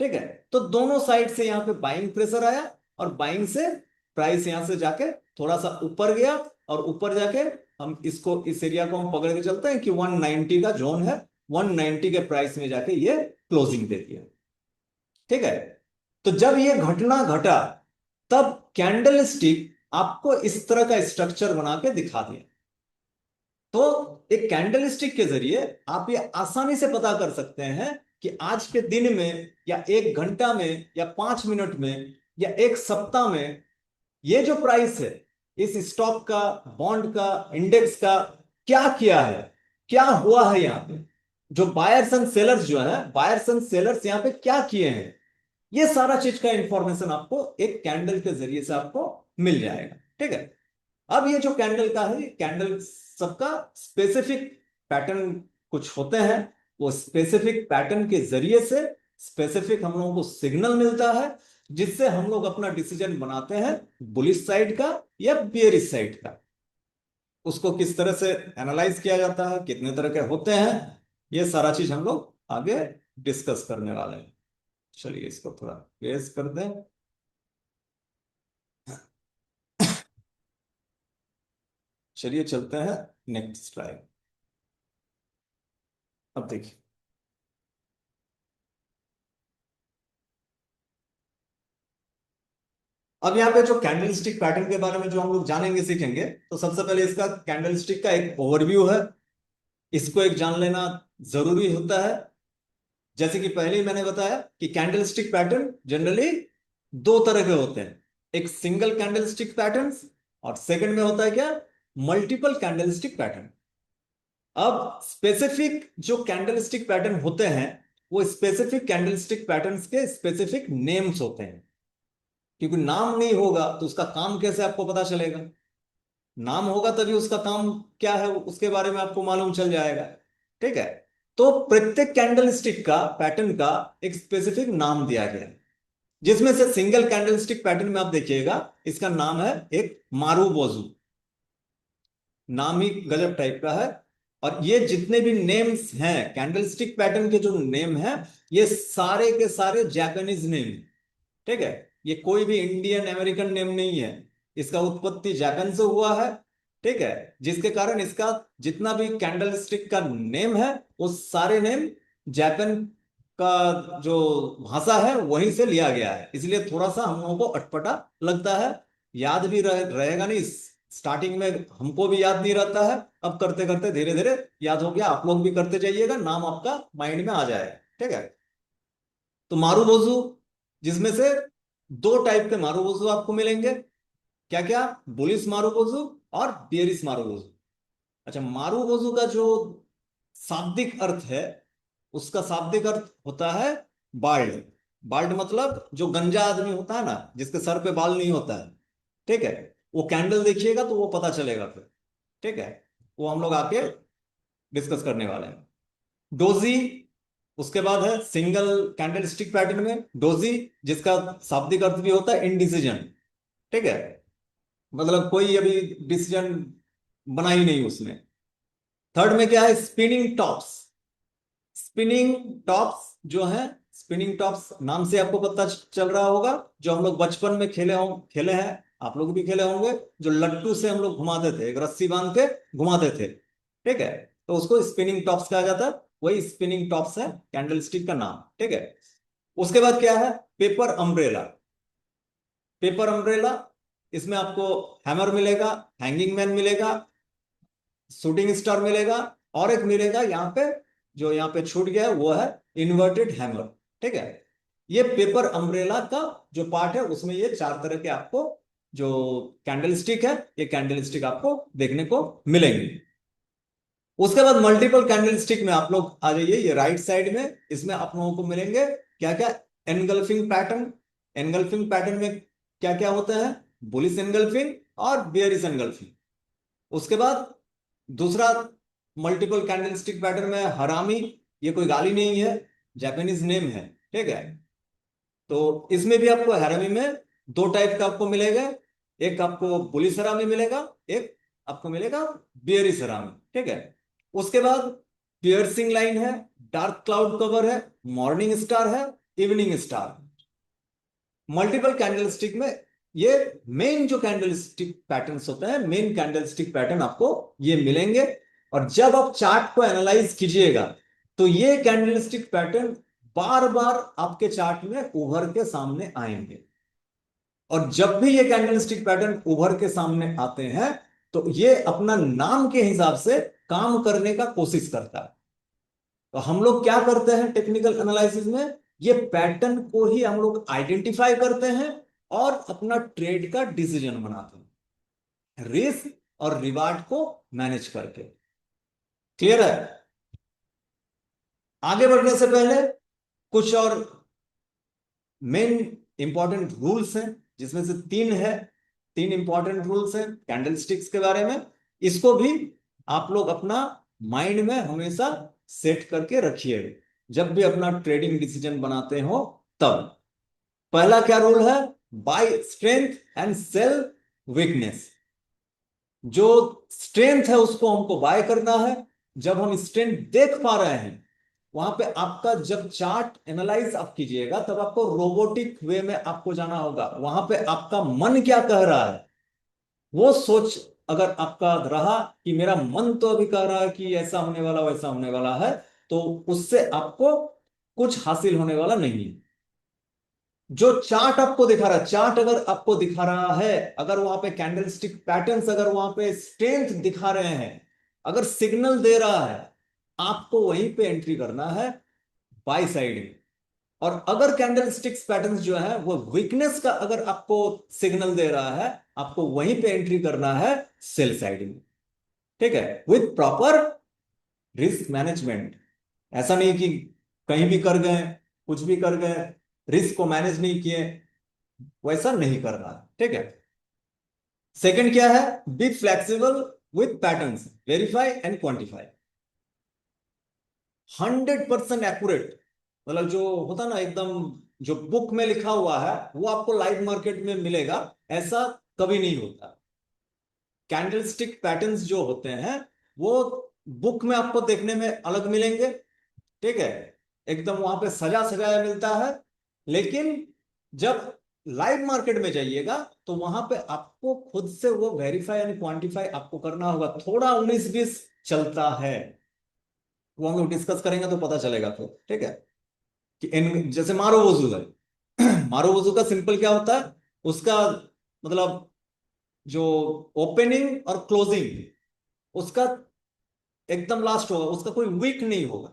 ठीक है, तो दोनों साइड से यहां पे बाइंग प्रेशर आया, और बाइंग से प्राइस यहां से जाके थोड़ा सा ऊपर गया, और ऊपर जाके हम इसको, इस एरिया को हम पकड़ के चलते हैं कि 190 का जोन है, 190 के प्राइस में जाके ये क्लोजिंग देती है। ठीक है, तो जब ये घटना घटा, तब कैंडल स्टिक आपको इस तरह का स्ट्रक्चर बना के दिखा दिया। तो एक कैंडल स्टिक के जरिए आप ये आसानी से पता कर सकते हैं कि आज के दिन में, या 1 घंटा में, या 5 मिनट में, या 1 सप्ताह में, ये जो प्राइस है इस स्टॉक का, बॉन्ड का, इंडेक्स का, क्या किया है, क्या हुआ है यहाँ पे, जो बायर्स एंड सेलर्स जो है, बायर्स एंड सेलर्स यहाँ पे क्या किए हैं, ये सारा चीज का इंफॉर्मेशन आपको एक कैंडल के जरिए से आपको मिल जाएगा। ठीक है, अब ये जो कैंडल का है, कैंडल सबका स्पेसिफिक पैटर्न कुछ होते हैं, वो स्पेसिफिक पैटर्न के जरिए से स्पेसिफिक हम लोगों को सिग्नल मिलता है, जिससे हम लोग अपना डिसीजन बनाते हैं बुलिश साइड का या बियरिश साइड का। उसको किस तरह से एनालाइज किया जाता है, कितने तरह के होते हैं, ये सारा चीज हम लोग आगे डिस्कस करने वाले हैं। चलिए इसको थोड़ा रेज कर दें। चलिए चलते हैं नेक्स्ट स्लाइड। अब देखिए, अब यहाँ पे जो कैंडलस्टिक पैटर्न के बारे में जो हम लोग जानेंगे, सीखेंगे, तो सबसे पहले इसका कैंडलस्टिक का एक ओवरव्यू है, इसको एक जान लेना जरूरी होता है। जैसे कि पहले ही मैंने बताया कि कैंडलस्टिक पैटर्न जनरली दो तरह के होते हैं, एक सिंगल कैंडलस्टिक पैटर्न, और सेकंड में होता है क्या, मल्टीपल कैंडलस्टिक पैटर्न। अब स्पेसिफिक जो कैंडलस्टिक पैटर्न होते हैं, वो स्पेसिफिक कैंडलस्टिक पैटर्न्स के स्पेसिफिक नेम्स होते हैं, क्योंकि नाम नहीं होगा तो उसका काम कैसे आपको पता चलेगा, नाम होगा तभी उसका काम क्या है उसके बारे में आपको मालूम चल जाएगा। ठीक है, तो प्रत्येक कैंडल स्टिक का, पैटर्न का एक स्पेसिफिक नाम दिया गया है, जिसमें से सिंगल कैंडल स्टिक पैटर्न में आप देखिएगा, इसका नाम है एक मारू बोजू, नाम ही गजब टाइप का है। और ये जितने भी नेम्स हैं कैंडल स्टिक पैटर्न के, जो नेम हैं, ये सारे के सारे जापानीज नेम। ठीक है, ये कोई भी इंडियन अमेरिकन नेम नहीं है, इसका उत्पत्ति जापान से हुआ है। ठीक है, जिसके कारण इसका जितना भी कैंडल स्टिक का नेम है, वो सारे नेम जापान का जो भाषा है वहीं से लिया गया है, इसलिए थोड़ा सा हम लोगों को अटपटा लगता है, याद भी रहेगा नहीं। स्टार्टिंग में हमको भी याद नहीं रहता है, अब करते करते धीरे धीरे याद हो गया, आप लोग भी करते जाइएगा, नाम आपका माइंड में आ जाएगा। ठीक है, तो मारूबोजू, जिसमें से दो टाइप के मारूबोजू आपको मिलेंगे, क्या क्या, बुलिस मारूबोजू और बियरिस मारूबोजू। अच्छा, मारूबोजू का जो शाब्दिक अर्थ है, उसका शाब्दिक अर्थ होता है बाल्ड। बाल्ड मतलब जो गंजा आदमी होता है ना, जिसके सर पे बाल नहीं होता है। ठीक है, वो कैंडल देखिएगा तो वो पता चलेगा फिर। ठीक है, वो हम लोग आके डिस्कस करने वाले हैं। डोजी, उसके बाद है सिंगल कैंडल स्टिक पैटर्न में डोजी, जिसका शाब्दिक अर्थ भी होता है इनडिसीजन। ठीक है, मतलब कोई अभी डिसीजन बना ही नहीं उसमें। थर्ड में क्या है, स्पिनिंग टॉप्स। स्पिनिंग टॉप्स जो है, स्पिनिंग टॉप्स नाम से आपको पता चल रहा होगा, जो हम लोग बचपन में खेले हैं, आप लोग भी खेले होंगे, जो लट्टू से हम लोग घुमाते थे, एक रस्सी बांध के घुमाते थे। ठीक है, तो उसको स्पिनिंग टॉप्स कहा जाता है। वही स्पिनिंग टॉप्स है कैंडल स्टिक का नाम, ठीक है। उसके बाद क्या है, पेपर अम्ब्रेला। पेपर अम्ब्रेला, इसमें आपको हैमर मिलेगा, हैंगिंग मैन मिलेगा, शूटिंग स्टार मिलेगा, और एक मिलेगा यहाँ पे, जो यहाँ पे छूट गया है वो है इन्वर्टेड हैमर, ठीक है। ये पेपर अम्ब्रेला का जो पार्ट है उसमें ये चार तरह के आपको जो कैंडल स्टिक है, ये कैंडल स्टिक आपको देखने को मिलेंगे। उसके बाद मल्टीपल कैंडल स्टिक में आप लोग आ जाइए, ये राइट साइड में, इसमें आप लोगों को मिलेंगे क्या क्या, एनगल्फिंग पैटर्न। एनगल्फिंग पैटर्न में क्या क्या होता है, बुलिश एनगल्फिंग और बेयरिश एनगल्फिंग। उसके बाद दूसरा मल्टीपल कैंडल स्टिक पैटर्न में हरामी, ये कोई गाली नहीं है, जापानीज नेम है, ठीक है। तो इसमें भी आपको हरामी में दो टाइप का आपको मिलेगा, एक आपको बुलिश हरामी मिलेगा, एक आपको मिलेगा बेयरिश हरामी, ठीक है। उसके बाद पियर्सिंग लाइन है, डार्क क्लाउड कवर है, मॉर्निंग स्टार है, evening star. Multiple candle stick में ये मेन जो कैंडल स्टिक पैटर्न्स होते हैं, मेन कैंडल स्टिक पैटर्न आपको ये मिलेंगे। और जब आप चार्ट को एनालाइज कीजिएगा तो ये कैंडल स्टिक पैटर्न बार बार आपके चार्ट में उभर के सामने आएंगे। और जब भी ये कैंडल स्टिक पैटर्न उभर के सामने आते हैं तो ये अपना नाम के हिसाब से काम करने का कोशिश करता है। तो हम लोग क्या करते हैं टेक्निकल एनालिसिस में, ये पैटर्न को ही हम लोग आइडेंटिफाई करते हैं और अपना ट्रेड का डिसीजन बनाते हैं, रिस्क और रिवार्ड को मैनेज करके। क्लियर है? आगे बढ़ने से पहले कुछ और मेन इंपॉर्टेंट रूल्स हैं, जिसमें से तीन इंपॉर्टेंट रूल्स हैं कैंडल स्टिक्स के बारे में। इसको भी आप लोग अपना माइंड में हमेशा सेट करके रखिए जब भी अपना ट्रेडिंग डिसीजन बनाते हो तब। पहला क्या रूल है, buy strength and sell weakness. जो स्ट्रेंथ है उसको हमको बाय करना है। जब हम स्ट्रेंथ देख पा रहे हैं, वहां पे आपका जब चार्ट एनालाइज आप कीजिएगा तब आपको रोबोटिक वे में आपको जाना होगा। वहां पे आपका मन क्या कह रहा है वो सोच अगर आपका रहा कि मेरा मन तो अभी कह रहा है कि ऐसा होने वाला वैसा होने वाला है, तो उससे आपको कुछ हासिल होने वाला नहीं है। जो चार्ट आपको दिखा रहा है, चार्ट अगर आपको दिखा रहा है, अगर वहां पे कैंडल स्टिक पैटर्न्स अगर वहां पे स्ट्रेंथ दिखा रहे हैं, अगर सिग्नल दे रहा है, आपको वहीं पे एंट्री करना है बाई साइड में। और अगर कैंडल स्टिक्स पैटर्न्स जो है वो वीकनेस का अगर आपको सिग्नल दे रहा है, आपको वहीं पे एंट्री करना है सेल साइड में, ठीक है, विथ प्रॉपर रिस्क मैनेजमेंट। ऐसा नहीं कि कहीं भी कर गए, कुछ भी कर गए, रिस्क को मैनेज नहीं किए, वैसा नहीं करना है, ठीक है। सेकंड क्या है, be flexible with patterns, verify and quantify. 100% accurate, मतलब जो होता ना एकदम, जो बुक में लिखा हुआ है वो आपको लाइव मार्केट में मिलेगा, ऐसा कभी नहीं होता। कैंडलस्टिक पैटर्न्स जो होते हैं वो बुक में आपको देखने में अलग मिलेंगे, ठीक है, एकदम वहां पे सजा सजाया मिलता है। लेकिन जब लाइव मार्केट में जाइएगा तो वहां पे आपको खुद से वो वेरीफाई यानी क्वांटिफाई आपको करना होगा। थोड़ा 19-20 चलता है, वो हम लोग डिस्कस करेंगे तो पता चलेगा फिर, ठीक है। कि जैसे मारो वजू है मारो वजू का सिंपल क्या होता है, उसका मतलब जो ओपनिंग और क्लोजिंग उसका एकदम लास्ट होगा, उसका कोई वीक नहीं होगा,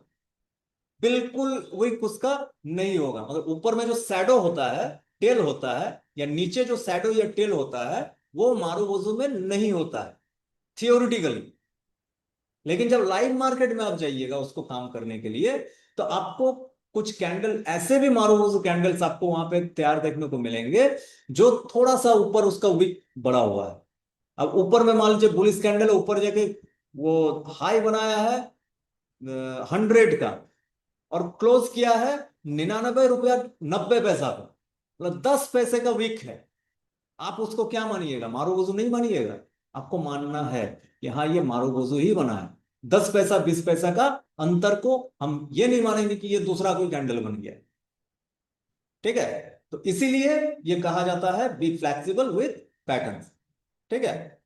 बिल्कुल वीक उसका नहीं होगा। मतलब ऊपर में जो सैडो होता है, टेल होता है, या नीचे जो सैडो या टेल होता है वो मारो वजू में नहीं होता है थियोरिटिकली। लेकिन जब लाइव मार्केट में आप जाइएगा उसको काम करने के लिए, तो आपको कुछ कैंडल ऐसे भी मारूवोजू कैंडल्स आपको वहां पे तैयार देखने को मिलेंगे जो थोड़ा सा ऊपर उसका विक बड़ा हुआ है। अब ऊपर में मान लीजिए बुलिश कैंडल ऊपर जाके वो हाई बनाया है 100 का, और क्लोज किया है 99 रुपया 90 पैसा का, मतलब 10 पैसे का विक है। आप उसको क्या मानिएगा, मारूवोजू नहीं मानिएगा, आपको मानना है कि हाँ ये मारूवोजू ही बना है। 10 पैसा 20 पैसा का अंतर को हम ये नहीं मानेंगे कि ये दूसरा कोई कैंडल बन गया, ठीक है। तो इसीलिए ये कहा जाता है बी फ्लेक्सिबल विथ पैटर्न, ठीक है।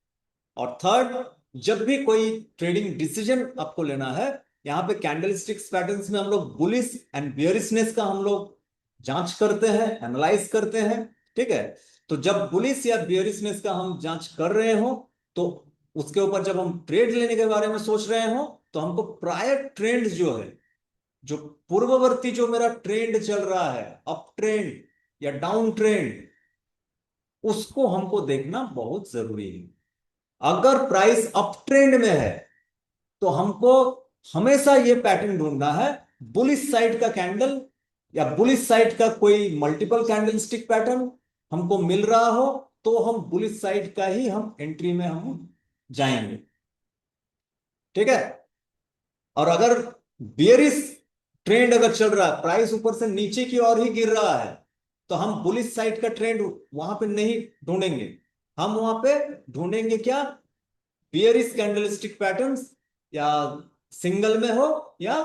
और थर्ड, जब भी कोई ट्रेडिंग डिसीजन आपको लेना है यहाँ पे कैंडलस्टिक्स पैटर्न्स में हम लोग बुलिश एंड बियरिशनेस का हम लोग जांच करते हैं, एनालाइज करते हैं। ठीक है, तो जब बुलिश या बियरिशनेस का हम जांच कर रहे हो, तो उसके ऊपर जब हम ट्रेड लेने के बारे में सोच रहे हो, तो हमको प्रायर ट्रेंड जो है, जो पूर्ववर्ती जो मेरा ट्रेंड चल रहा है, अप ट्रेंड या डाउन ट्रेंड, उसको हमको देखना बहुत जरूरी है। अगर प्राइस अप ट्रेंड में है तो हमको हमेशा ये पैटर्न ढूंढना है, बुलिश साइड का कैंडल या बुलिश साइड का कोई मल्टीपल कैंडल स्टिक पैटर्न हमको मिल रहा हो, तो हम बुलिश साइड का ही हम एंट्री में हम जाएंगे। ठीक है, और अगर बियरिश ट्रेंड अगर चल रहा है, प्राइस ऊपर से नीचे की ओर ही गिर रहा है, तो हम बुलिश साइड का ट्रेंड वहां पे नहीं ढूंढेंगे। हम वहां पे ढूंढेंगे क्या, बियरिश कैंडलस्टिक पैटर्न्स, या सिंगल में हो या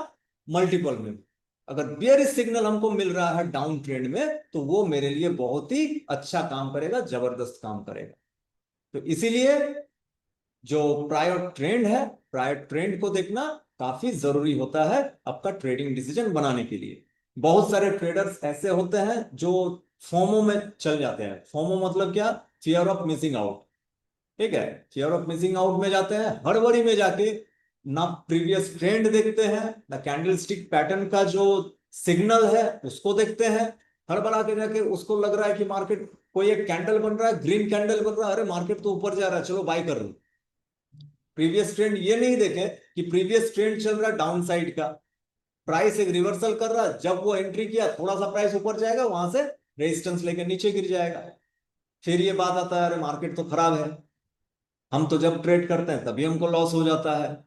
मल्टीपल में। अगर बियरिश सिग्नल हमको मिल रहा है डाउन ट्रेंड में, तो वो मेरे लिए बहुत ही अच्छा काम करेगा, जबरदस्त काम करेगा। तो इसीलिए जो प्रायर ट्रेंड है, प्रायर ट्रेंड को देखना काफी जरूरी होता है आपका ट्रेडिंग डिसीजन बनाने के लिए। बहुत सारे ट्रेडर्स ऐसे होते हैं जो फोमो में चल जाते हैं। फोमो मतलब क्या, फियर ऑफ मिसिंग आउट। ठीक है, फियर ऑफ मिसिंग आउट में जाते हैं, हड़बड़ी में जाके ना प्रीवियस ट्रेंड देखते हैं, ना कैंडल स्टिक पैटर्न का जो सिग्नल है उसको देखते हैं। हड़बड़ा के जाके उसको लग रहा है कि मार्केट, कोई एक कैंडल बन रहा है, ग्रीन कैंडल बन रहा है, अरे मार्केट तो ऊपर जा रहा है, चलो बाय कर लो। प्रीवियस ट्रेंड ये नहीं देखे कि प्रीवियस ट्रेंड चल रहा है डाउन साइड का, प्राइस एक रिवर्सल कर रहा है, जब वो एंट्री किया थोड़ा सा प्राइस ऊपर जाएगा, वहां से रेजिस्टेंस लेके नीचे गिर जाएगा। फिर ये बात आता है, अरे मार्केट तो खराब है, हम तो जब ट्रेड करते हैं तभी हमको लॉस हो जाता है।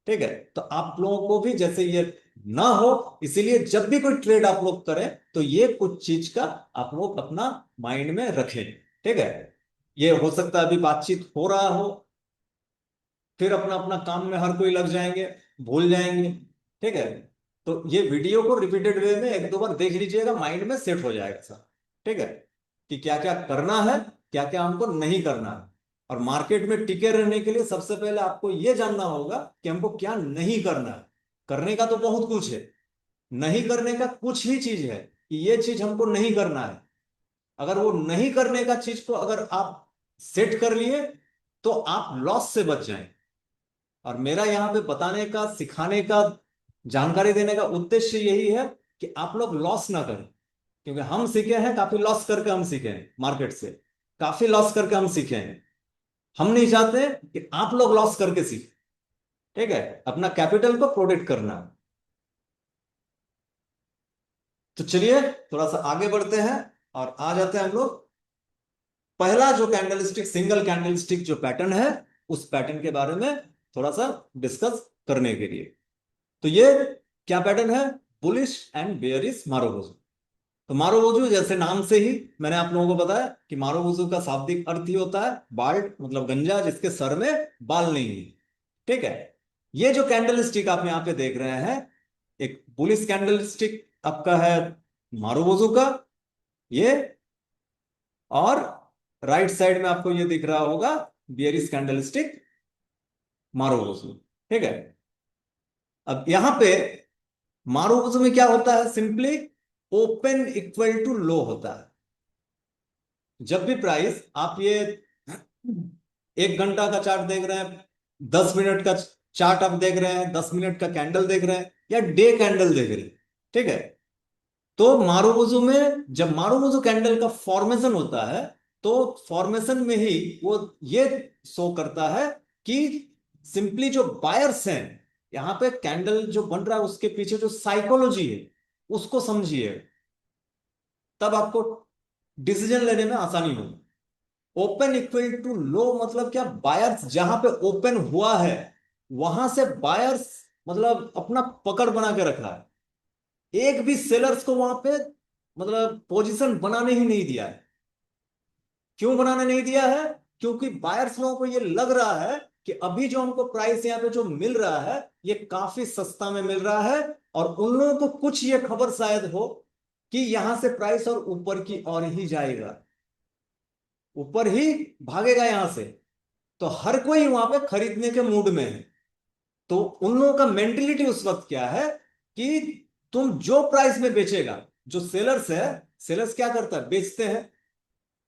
ठीक है, तो आप लोगों को भी जैसे ये ना हो, इसीलिए जब भी कोई ट्रेड आप लोग करें, तो ये कुछ चीज का आप लोग अपना माइंड में रखें। ठीक है, ये हो सकता है अभी बातचीत हो रहा हो, फिर अपना अपना काम में हर कोई लग जाएंगे, भूल जाएंगे। ठीक है, तो ये वीडियो को रिपीटेड वे में एक दो बार देख लीजिएगा, माइंड में सेट हो जाएगा सर। ठीक है, कि क्या क्या करना है, क्या क्या हमको नहीं करना है। और मार्केट में टिके रहने के लिए सबसे पहले आपको यह जानना होगा कि हमको क्या नहीं करना है। करने का तो बहुत कुछ है, नहीं करने का कुछ ही चीज है कि ये चीज हमको नहीं करना है। अगर वो नहीं करने का चीज को अगर आप सेट कर लिए, तो आप लॉस से बच जाएं। और मेरा यहाँ पे बताने का, सिखाने का, जानकारी देने का उद्देश्य यही है कि आप लोग लॉस ना करें। क्योंकि हम सीखे हैं, काफी लॉस करके हम सीखे हैं मार्केट से, काफी लॉस करके हम सीखे हैं। हम नहीं चाहते कि आप लोग लॉस करके सीखें। ठीक है, अपना कैपिटल को प्रोटेक्ट करना है। तो चलिए थोड़ा सा आगे बढ़ते हैं और आ जाते हैं हम लोग पहला जो कैंडलस्टिक, सिंगल कैंडलस्टिक जो पैटर्न है, उस पैटर्न के बारे में थोड़ा सा डिस्कस करने के लिए। तो ये क्या पैटर्न है, बुलिश एंड बेयरिश मारुबुजु। तो मारुबुजु जैसे नाम से ही मैंने आप लोगों को बताया कि मारुबुजु का शाब्दिक अर्थ ही होता है बाल्ड, मतलब गंजा जिसके सर में बाल नहीं है। ठीक है, ये जो कैंडल स्टिक आप यहाँ पे देख रहे हैं, एक बुलिश कैंडल स्टिक आपका है मारुबुजु का ये, और राइट साइड में आपको ये दिख रहा होगा बियरिश कैंडल स्टिक मारुबुजु। ठीक है, अब यहां पे मारुबुजु में क्या होता है, simply open equal to low होता है। जब भी प्राइस आप ये 1 घंटा का चार्ट देख रहे हैं, 10 मिनट का चार्ट आप देख रहे हैं, 10 मिनट का कैंडल देख रहे हैं, या डे कैंडल देख रहे हैं, ठीक है, तो मारुबुजु में जब मारुबुजु कैंडल का फॉर्मेशन होता है, तो फॉर्मेशन में ही वो ये शो करता है कि सिंपली जो बायर्स हैं, यहां पे कैंडल जो बन रहा है उसके पीछे जो साइकोलॉजी है उसको समझिए, तब आपको डिसीजन लेने में आसानी होगी। ओपन इक्वल टू लो मतलब क्या, बायर्स जहां पे ओपन हुआ है वहां से बायर्स मतलब अपना पकड़ बना के रखा है, एक भी सेलर्स को वहां पे मतलब पोजीशन बनाने ही नहीं दिया है। क्यों बनाने नहीं दिया है, क्योंकि बायर्स लोगों को ये लग रहा है कि अभी जो हमको प्राइस यहाँ पे जो मिल रहा है ये काफी सस्ता में मिल रहा है, और उन लोगों को कुछ ये खबर शायद हो कि यहां से प्राइस और ऊपर की ओर ही जाएगा, ऊपर ही भागेगा यहां से। तो हर कोई वहां पे खरीदने के मूड में है। तो उन लोगों का मेंटेलिटी उस वक्त क्या है कि तुम जो प्राइस में बेचेगा, जो सेलर्स है, सेलर्स क्या करता है, बेचते हैं,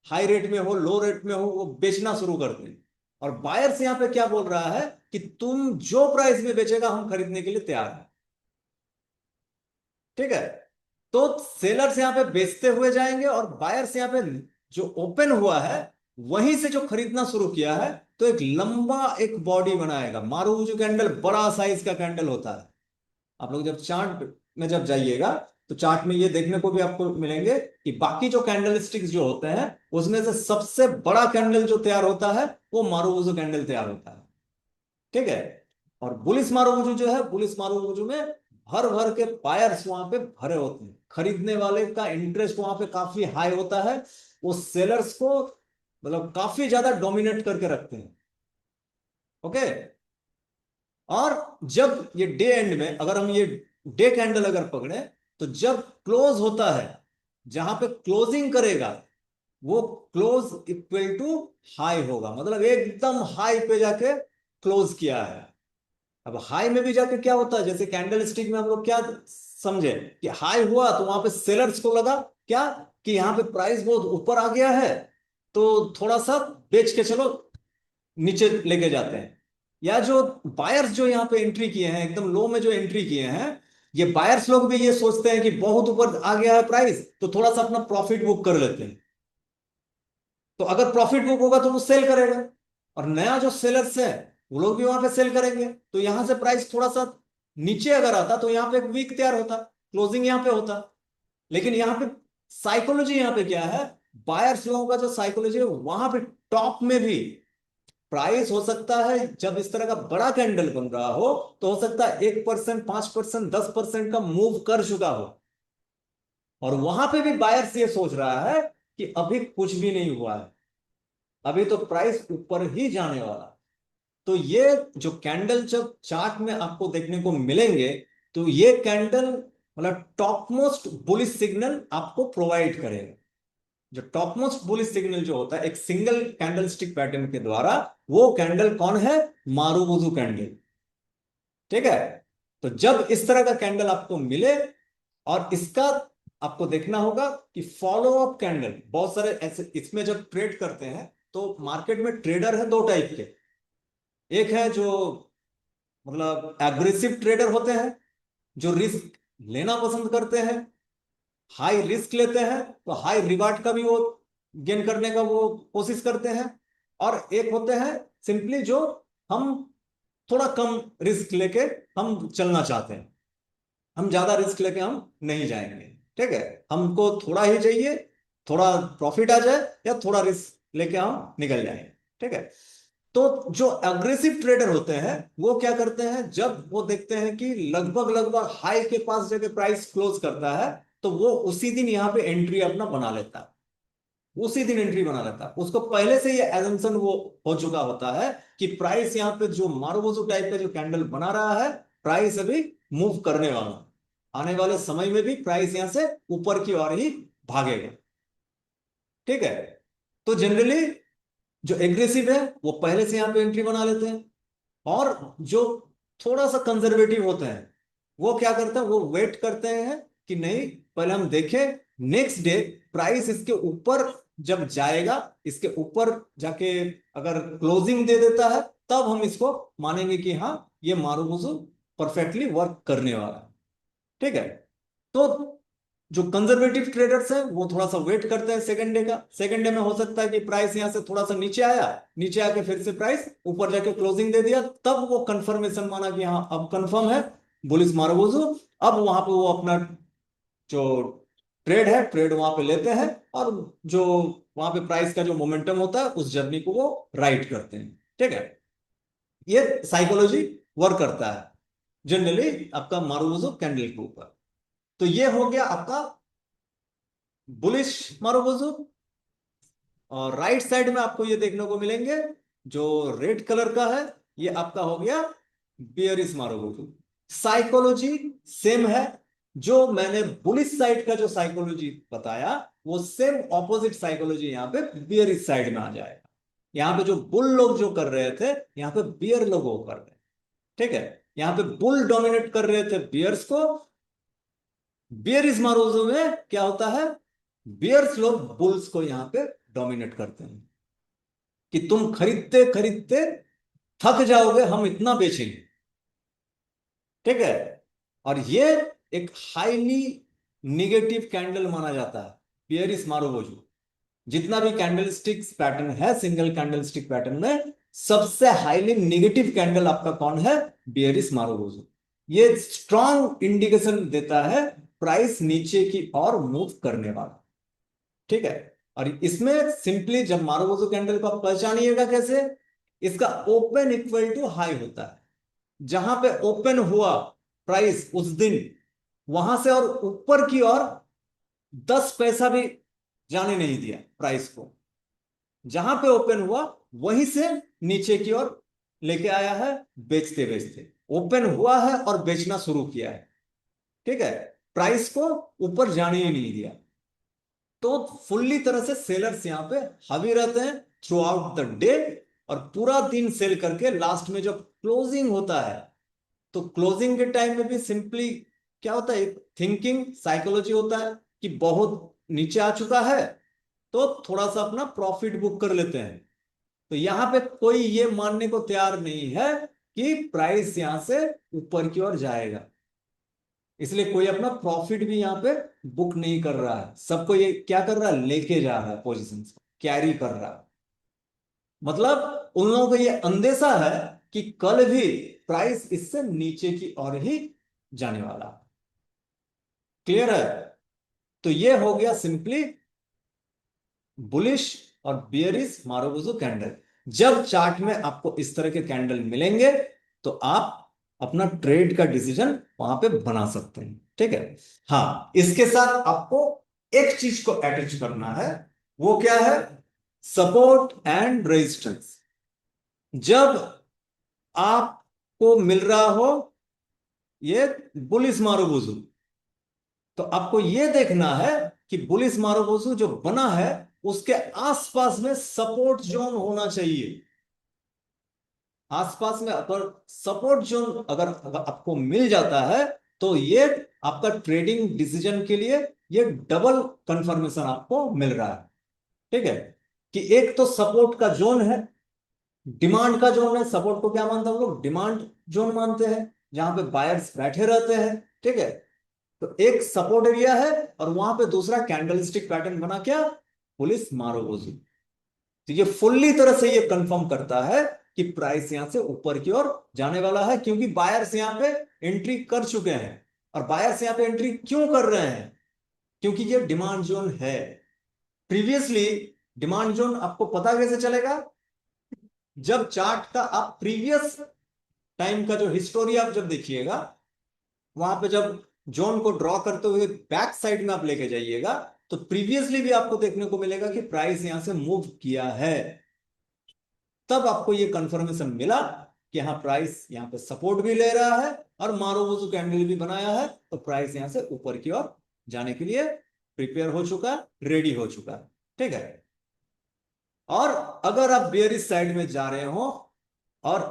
हाई रेट में हो लो रेट में हो वो बेचना शुरू करते हैं। और बायर्स यहां पे क्या बोल रहा है कि तुम जो प्राइस में बेचेगा हम खरीदने के लिए तैयार हैं। ठीक है, तो सेलर्स यहां पे बेचते हुए जाएंगे और बायर्स यहां पे जो ओपन हुआ है वहीं से जो खरीदना शुरू किया है, तो एक लंबा एक बॉडी बनाएगा। मारुबुजू कैंडल बड़ा साइज का कैंडल होता है। आप लोग जब चार्ट में जब जाइएगा तो चार्ट में ये देखने को भी आपको मिलेंगे कि बाकी जो कैंडल स्टिक्स जो होते हैं उसमें से सबसे बड़ा कैंडल जो तैयार होता है वो मारुबुजू कैंडल तैयार होता है। ठीक है, और बुलिस मारुबुजू जो है, बुलिस मारुबुजू में भर भर के बायर्स वहां पे भरे होते हैं, खरीदने वाले का इंटरेस्ट वहां पे काफी हाई होता है। वो सेलर्स को मतलब काफी ज्यादा डोमिनेट करके रखते हैं। ओके, और जब ये डे एंड में अगर हम ये डे कैंडल अगर पकड़े तो जब क्लोज होता है, जहां पे क्लोजिंग करेगा वो क्लोज इक्वल टू हाई होगा, मतलब एकदम हाई पे जाके क्लोज किया है। अब हाई में भी जाके क्या होता है, जैसे कैंडल स्टिक में हम लोग क्या समझे कि हाई हुआ तो वहां पे सेलर्स को लगा क्या कि यहां पे प्राइस बहुत ऊपर आ गया है, तो थोड़ा सा बेच के चलो नीचे लेके जाते हैं। या जो बायर्स जो यहाँ पे एंट्री किए हैं एकदम लो में जो एंट्री किए हैं, ये बायर्स लोग भी ये सोचते हैं कि बहुत ऊपर आ गया है प्राइस तो थोड़ा सा अपना प्रॉफिट बुक कर लेते हैं। तो अगर प्रॉफिट बुक होगा तो वो सेल करेगा, और नया जो सेलर्स है वो लोग भी वहां पे सेल करेंगे, तो यहां से प्राइस थोड़ा सा नीचे अगर आता तो यहाँ पे एक वीक तैयार होता, क्लोजिंग यहाँ पे होता। लेकिन यहाँ पे साइकोलॉजी यहाँ पे क्या है, बायर्स लोगों का जो साइकोलॉजी है वहां पे टॉप में भी प्राइस हो सकता है जब इस तरह का बड़ा कैंडल बन रहा हो तो हो सकता है 1%, 5%, 10% का मूव कर चुका हो, और वहां पे भी बायर्स ये सोच रहा है कि अभी कुछ भी नहीं हुआ है, अभी तो प्राइस ऊपर ही जाने वाला। तो ये जो कैंडल जब चार्ट में आपको देखने को मिलेंगे तो ये कैंडल मतलब टॉप मोस्ट बुलिश सिग्नल आपको प्रोवाइड करेगा। जो टॉप मोस्ट बुलिश सिग्नल जो होता है एक सिंगल कैंडल स्टिक पैटर्न के द्वारा, वो कैंडल कौन है, मारुबुजू कैंडल। ठीक है, तो जब इस तरह का कैंडल आपको मिले, और इसका आपको देखना होगा कि फॉलो अप कैंडल बहुत सारे ऐसे इसमें जब ट्रेड करते हैं तो मार्केट में ट्रेडर है दो टाइप के। एक है जो मतलब एग्रेसिव ट्रेडर होते हैं जो रिस्क लेना पसंद करते हैं, हाई रिस्क लेते हैं तो हाई रिवार्ड का भी वो गेन करने का वो कोशिश करते हैं। और एक होते हैं सिंपली जो हम थोड़ा कम रिस्क लेके हम चलना चाहते हैं, हम ज्यादा रिस्क लेके हम नहीं जाएंगे। ठीक है, हमको थोड़ा ही चाहिए, थोड़ा प्रॉफिट आ जाए या थोड़ा रिस्क लेके हम निकल जाएंगे। ठीक है, तो जो अग्रेसिव ट्रेडर होते हैं वो क्या करते हैं, जब वो देखते हैं कि लगभग लगभग हाई के पास जगह प्राइस क्लोज करता है तो वो उसी दिन यहां पे एंट्री अपना बना लेता है, उसी दिन एंट्री बना लेता है। उसको पहले से ये एजम्पशन वो हो चुका होता है कि प्राइस यहाँ पे जो मारुबुजू टाइप का जो कैंडल बना रहा है, प्राइस अभी मूव करने वाला, आने वाले समय में भी प्राइस यहां से ऊपर की ओर ही भागेगा। ठीक है, तो जनरली जो एग्रेसिव है वो पहले से यहां पे एंट्री बना लेते हैं, और जो थोड़ा सा कंजर्वेटिव होते हैं वो क्या करते हैं, वो वेट करते हैं कि नहीं पहले हम देखें नेक्स्ट डे प्राइस इसके ऊपर जब जाएगा, इसके ऊपर जाके अगर क्लोजिंग दे देता है तब हम इसको मानेंगे कि हाँ ये मारुबुजू परफेक्टली वर्क करने वाला है। ठीक है, तो जो कंजर्वेटिव ट्रेडर्स हैं वो थोड़ा सा वेट करते हैं सेकंड डे का, सेकंड डे में हो सकता है कि प्राइस यहां से थोड़ा सा नीचे आया, नीचे आके फिर से प्राइस ऊपर जाके क्लोजिंग दे दिया, तब वो कंफर्मेशन माना कि हाँ अब कंफर्म है बुलिस मारुबुजू। अब वहां पे वो अपना जो ट्रेड है ट्रेड वहां पे लेते हैं, और जो वहां पे प्राइस का जो मोमेंटम होता है उस जर्नी को वो राइट करते हैं। ठीक है, ये साइकोलॉजी वर्क करता है जनरली आपका मारुबुजू कैंडल के ऊपर। तो ये हो गया आपका बुलिश मारुबुजू। और राइट साइड में आपको ये देखने को मिलेंगे जो रेड कलर का है, ये आपका हो गया बियरिश मारुबुजू। साइकोलॉजी सेम है, जो मैंने बुलिश साइड का जो साइकोलॉजी बताया वो सेम ऑपोजिट साइकोलॉजी यहां पे बियरिश साइड में आ जाएगा। यहां पे जो बुल लोग जो कर रहे थे यहां पे बियर लोग वो कर रहे हैं। ठीक है, यहां पे बुल डोमिनेट कर रहे थे बियर्स को, बियरिश मारोजो में क्या होता है, बियर्स लोग बुल्स को यहां पे डोमिनेट करते हैं कि तुम खरीदते खरीदते थक जाओगे, हम इतना बेचेंगे। ठीक है, और ये एक हाईली निगेटिव कैंडल माना जाता है बियरिश मारोजो। जितना भी कैंडलस्टिक्स पैटर्न है सिंगल कैंडलस्टिक पैटर्न में, सबसे हाईली नेगेटिव कैंडल आपका कौन है, बियरिश मारुबोजो। ये स्ट्रॉन्ग इंडिकेशन देता है प्राइस नीचे की ओर मूव करने वाला। ठीक है, और इसमें सिंपली जब मारुबोजो कैंडल को आप पहचानिएगा कैसे, इसका ओपन इक्वल टू हाई होता है। जहां पे ओपन हुआ प्राइस उस दिन, वहां से और ऊपर की ओर 10 पैसा भी जाने नहीं दिया प्राइस को। जहां पे ओपन हुआ वहीं से नीचे की ओर लेके आया है, बेचते बेचते ओपन हुआ है और बेचना शुरू किया है। ठीक है, प्राइस को ऊपर जाने ही नहीं दिया। तो फुल्ली तरह से सेलर्स यहां पे हावी रहते हैं थ्रू आउट द डे, और पूरा दिन सेल करके लास्ट में जब क्लोजिंग होता है, तो क्लोजिंग के टाइम में भी सिंपली क्या होता है, थिंकिंग साइकोलॉजी होता है कि बहुत नीचे आ चुका है, तो थोड़ा सा अपना प्रॉफिट बुक कर लेते हैं। तो यहां पे कोई ये मानने को तैयार नहीं है कि प्राइस यहां से ऊपर की ओर जाएगा, इसलिए कोई अपना प्रॉफिट भी यहां पे बुक नहीं कर रहा है। सबको ये क्या कर रहा है, लेके जा रहा है, पोजीशन कैरी कर रहा है। मतलब उन लोगों को ये अंदेशा है कि कल भी प्राइस इससे नीचे की ओर ही जाने वाला। क्लियर है? तो ये हो गया सिंपली बुलिश और बियरिश मारुबोजो कैंडल। जब चार्ट में आपको इस तरह के कैंडल मिलेंगे, तो आप अपना ट्रेड का डिसीजन वहां पे बना सकते हैं। ठीक है, हाँ, इसके साथ आपको एक चीज को अटैच करना है, वो क्या है, सपोर्ट एंड रेजिस्टेंस। जब आपको मिल रहा हो ये बुलिश मारुबोजो, तो आपको यह देखना है कि बुलिश मारुबोजो जो बना है उसके आसपास में सपोर्ट जोन होना चाहिए। आसपास में अगर सपोर्ट जोन अगर आपको मिल जाता है, तो ये आपका ट्रेडिंग डिसीजन के लिए ये डबल कंफर्मेशन आपको मिल रहा है। ठीक है, कि एक तो सपोर्ट का जोन है, डिमांड का जोन है। सपोर्ट को क्या मानते हैं हम लोग, डिमांड जोन मानते हैं, जहां पे बायर्स बैठे रहते हैं। ठीक है, तो एक सपोर्ट एरिया है, और वहां पे दूसरा कैंडलस्टिक पैटर्न बना क्या, पुलिस मारुबोजो। तो ये फुल्ली तरह से ये कंफर्म करता है कि प्राइस यहां से ऊपर की ओर जाने वाला है, क्योंकि बायर्स यहां पे एंट्री कर चुके हैं। और बायर्स यहां पे एंट्री क्यों कर रहे हैं, क्योंकि ये डिमांड जोन है। प्रीवियसली डिमांड जोन आपको पता कैसे चलेगा, जब चार्ट का आप प्रीवियस टाइम का जो हिस्टोरी आप जब देखिएगा, वहां पे जब जोन को ड्रॉ करते हुए बैक साइड में आप लेके जाइएगा, तो प्रीवियसली भी आपको देखने को मिलेगा कि प्राइस यहां से मूव किया है। तब आपको ये कंफर्मेशन मिला कि हाँ, प्राइस यहां पे सपोर्ट भी ले रहा है और मारुबोजो कैंडल भी बनाया है, तो प्राइस यहां से ऊपर की ओर जाने के लिए प्रिपेयर हो चुका, रेडी हो चुका। ठीक है, और अगर आप बियरिश साइड में जा रहे हो और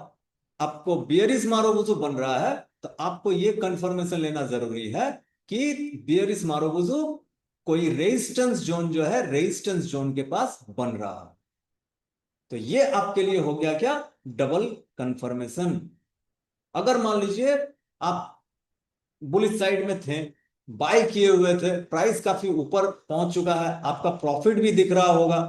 आपको बियरिश मारुबोजो बन रहा है, तो आपको यह कंफर्मेशन लेना जरूरी है कि बियरिश मारुबोजो कोई रेजिस्टेंस जोन जो है, रेजिस्टेंस जोन के पास बन रहा है। तो ये आपके लिए हो गया क्या, डबल कंफर्मेशन। अगर मान लीजिए आप बुलिश साइड में थे, बाय किए हुए थे, प्राइस काफी ऊपर पहुंच चुका है, आपका प्रॉफिट भी दिख रहा होगा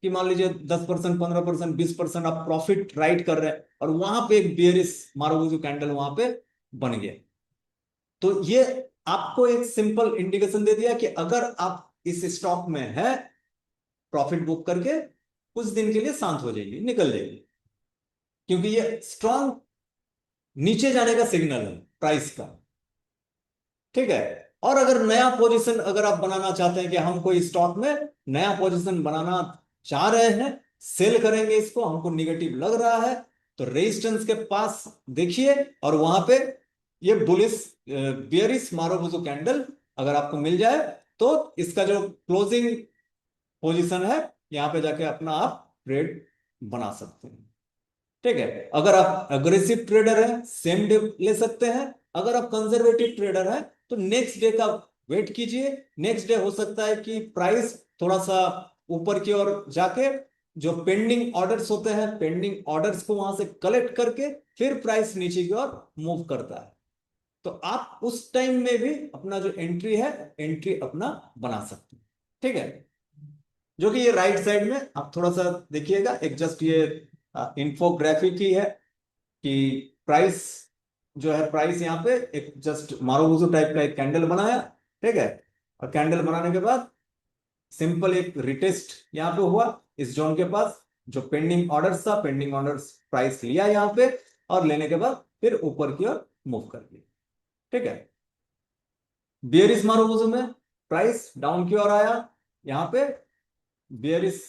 कि मान लीजिए 10%, 15%, 20% आप प्रॉफिट राइट कर रहे हैं, और वहां पे एक बियरिश मारुबोजो कैंडल वहां पे बन गया। तो ये आपको एक सिंपल इंडिकेशन दे दिया कि अगर आप इस स्टॉक में है, प्रॉफिट बुक करके कुछ दिन के लिए शांत हो जाइए, निकल जाइए, क्योंकि ये स्ट्रॉन्ग नीचे जाने का सिग्नल है प्राइस का। ठीक है, और अगर नया पोजीशन अगर आप बनाना चाहते हैं कि हम कोई स्टॉक में नया पोजीशन बनाना चाह रहे हैं, सेल करेंगे इसको, हमको निगेटिव लग रहा है, तो रेजिस्टेंस के पास देखिए, और वहां पे ये बुलिश बियरिश मारुबोजो कैंडल अगर आपको मिल जाए, तो इसका जो क्लोजिंग पोजीशन है, यहां पे जाके अपना आप ट्रेड बना सकते हैं। ठीक है। अगर आप अग्रेसिव ट्रेडर हैं सेम डे ले सकते हैं, अगर आप कंजर्वेटिव ट्रेडर हैं तो नेक्स्ट डे का वेट कीजिए। नेक्स्ट डे हो सकता है कि प्राइस थोड़ा सा ऊपर की ओर जाके जो पेंडिंग ऑर्डर्स होते हैं पेंडिंग ऑर्डर्स को वहां से कलेक्ट करके फिर प्राइस नीचे की ओर मूव करता है। तो आप उस टाइम में भी अपना जो एंट्री है एंट्री अपना बना सकते हैं। ठीक है, जो कि ये राइट साइड में आप थोड़ा सा देखिएगा, एक जस्ट ये इंफोग्राफिक ही है कि प्राइस जो है, प्राइस यहाँ पे एक जस्ट मारुबुजू टाइप का एक कैंडल बनाया। ठीक है, और कैंडल बनाने के बाद सिंपल एक रिटेस्ट यहाँ पे हुआ इस जोन के पास, जो पेंडिंग ऑर्डर्स था पेंडिंग ऑर्डर्स प्राइस लिया यहाँ पे, और लेने के बाद फिर ऊपर की ओर मूव कर दिया। ठीक है, बियरिश मारुबुजू में प्राइस डाउन की ओर आया, यहाँ पे बियरिश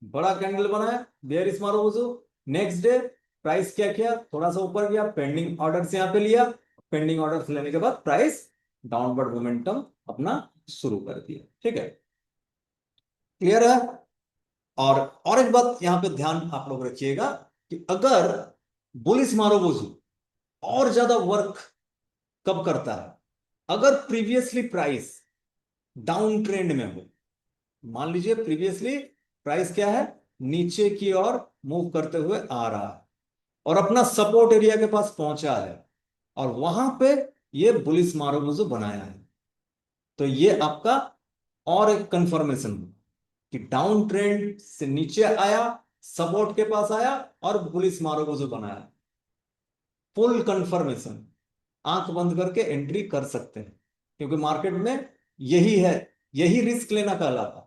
बड़ा कैंडल बनाया बियरिश मारुबुजू। नेक्स्ट डे प्राइस क्या किया, थोड़ा सा ऊपर गया, पेंडिंग ऑर्डर्स यहाँ पे लिया, पेंडिंग ऑर्डर्स लेने के बाद प्राइस डाउनवर्ड मोमेंटम अपना शुरू कर दिया। ठीक है, क्लियर है। और एक बात यहां पे ध्यान आप लोग रखिएगा कि अगर बुलिश मारुबुजू और ज्यादा वर्क कब करता है, अगर प्रीवियसली प्राइस डाउन ट्रेंड में हो। मान लीजिए प्रीवियसली प्राइस क्या है, नीचे की ओर मूव करते हुए आ रहा है और अपना सपोर्ट एरिया के पास पहुंचा है और वहां पे ये बुलिश मारुबुजू बनाया है, तो ये आपका और एक कंफर्मेशन कि डाउन ट्रेंड से नीचे आया, सपोर्ट के पास आया और बुलिश मारुबुजू बनाया। फुल कंफर्मेशन, आंख बंद करके एंट्री कर सकते हैं, क्योंकि मार्केट में यही है, यही रिस्क लेना कहलाता।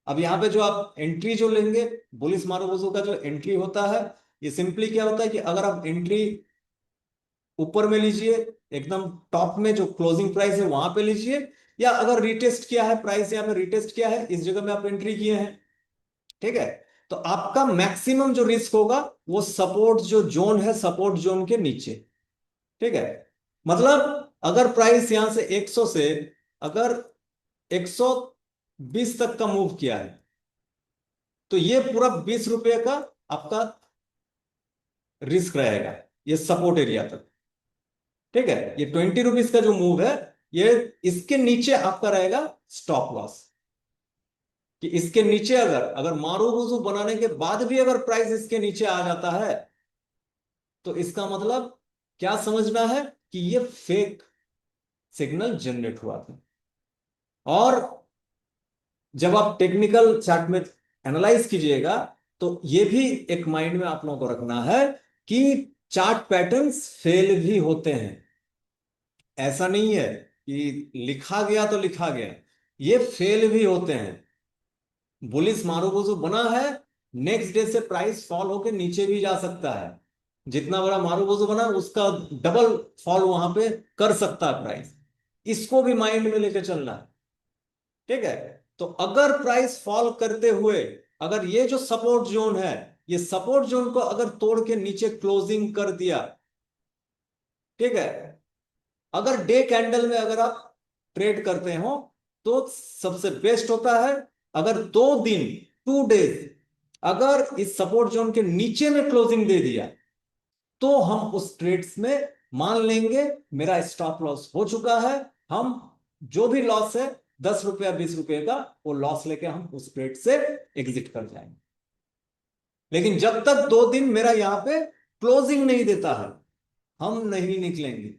अब यहाँ पे जो आप एंट्री जो लेंगे बुलिश मारुबुजू का जो एंट्री होता है, ये सिंपली क्या होता है कि अगर आप एंट्री ऊपर में लीजिए, एकदम टॉप में जो क्लोजिंग प्राइस है वहां पे लीजिए, या अगर रिटेस्ट किया है प्राइस यहाँ पे रिटेस्ट किया है इस जगह में आप एंट्री किए हैं। ठीक है, तो आपका मैक्सिमम जो रिस्क होगा वो सपोर्ट जो जोन है सपोर्ट जोन के नीचे। ठीक है, मतलब अगर प्राइस यहां से 100 से अगर 120 तक का मूव किया है तो ये पूरा 20 रुपए का आपका रिस्क रहेगा ये सपोर्ट एरिया तक। ठीक है, ये 20 रुपीज का जो मूव है ये इसके नीचे आपका रहेगा स्टॉप लॉस, कि इसके नीचे अगर अगर मारुबुजू बनाने के बाद भी अगर प्राइस इसके नीचे आ जाता है तो इसका मतलब क्या समझना है कि ये फेक सिग्नल जनरेट हुआ था। और जब आप टेक्निकल चार्ट में एनालाइज कीजिएगा तो ये भी एक माइंड में आप लोगों को रखना है कि चार्ट पैटर्न्स फेल भी होते हैं। ऐसा नहीं है कि लिखा गया तो लिखा गया, ये फेल भी होते हैं। बुलिश मारुबुजू बना है, नेक्स्ट डे से प्राइस फॉल होकर नीचे भी जा सकता है, जितना बड़ा मारुबुजू बना उसका डबल फॉल वहां पे कर सकता है प्राइस, इसको भी माइंड में लेकर चलना है। ठीक है, तो अगर प्राइस फॉल करते हुए अगर ये जो सपोर्ट जोन है ये सपोर्ट जोन को अगर तोड़ के नीचे क्लोजिंग कर दिया, ठीक है, अगर डे कैंडल में अगर आप ट्रेड करते हो तो सबसे बेस्ट होता है अगर 2 दिन 2 डेज अगर इस सपोर्ट जोन के नीचे में क्लोजिंग दे दिया तो हम उस ट्रेड्स में मान लेंगे मेरा स्टॉप लॉस हो चुका है, हम जो भी लॉस है 10 रुपया 20 रुपये का वो लॉस लेके हम उस ट्रेड से एग्जिट कर जाएंगे। लेकिन जब तक 2 दिन मेरा यहां पे क्लोजिंग नहीं देता है हम नहीं निकलेंगे।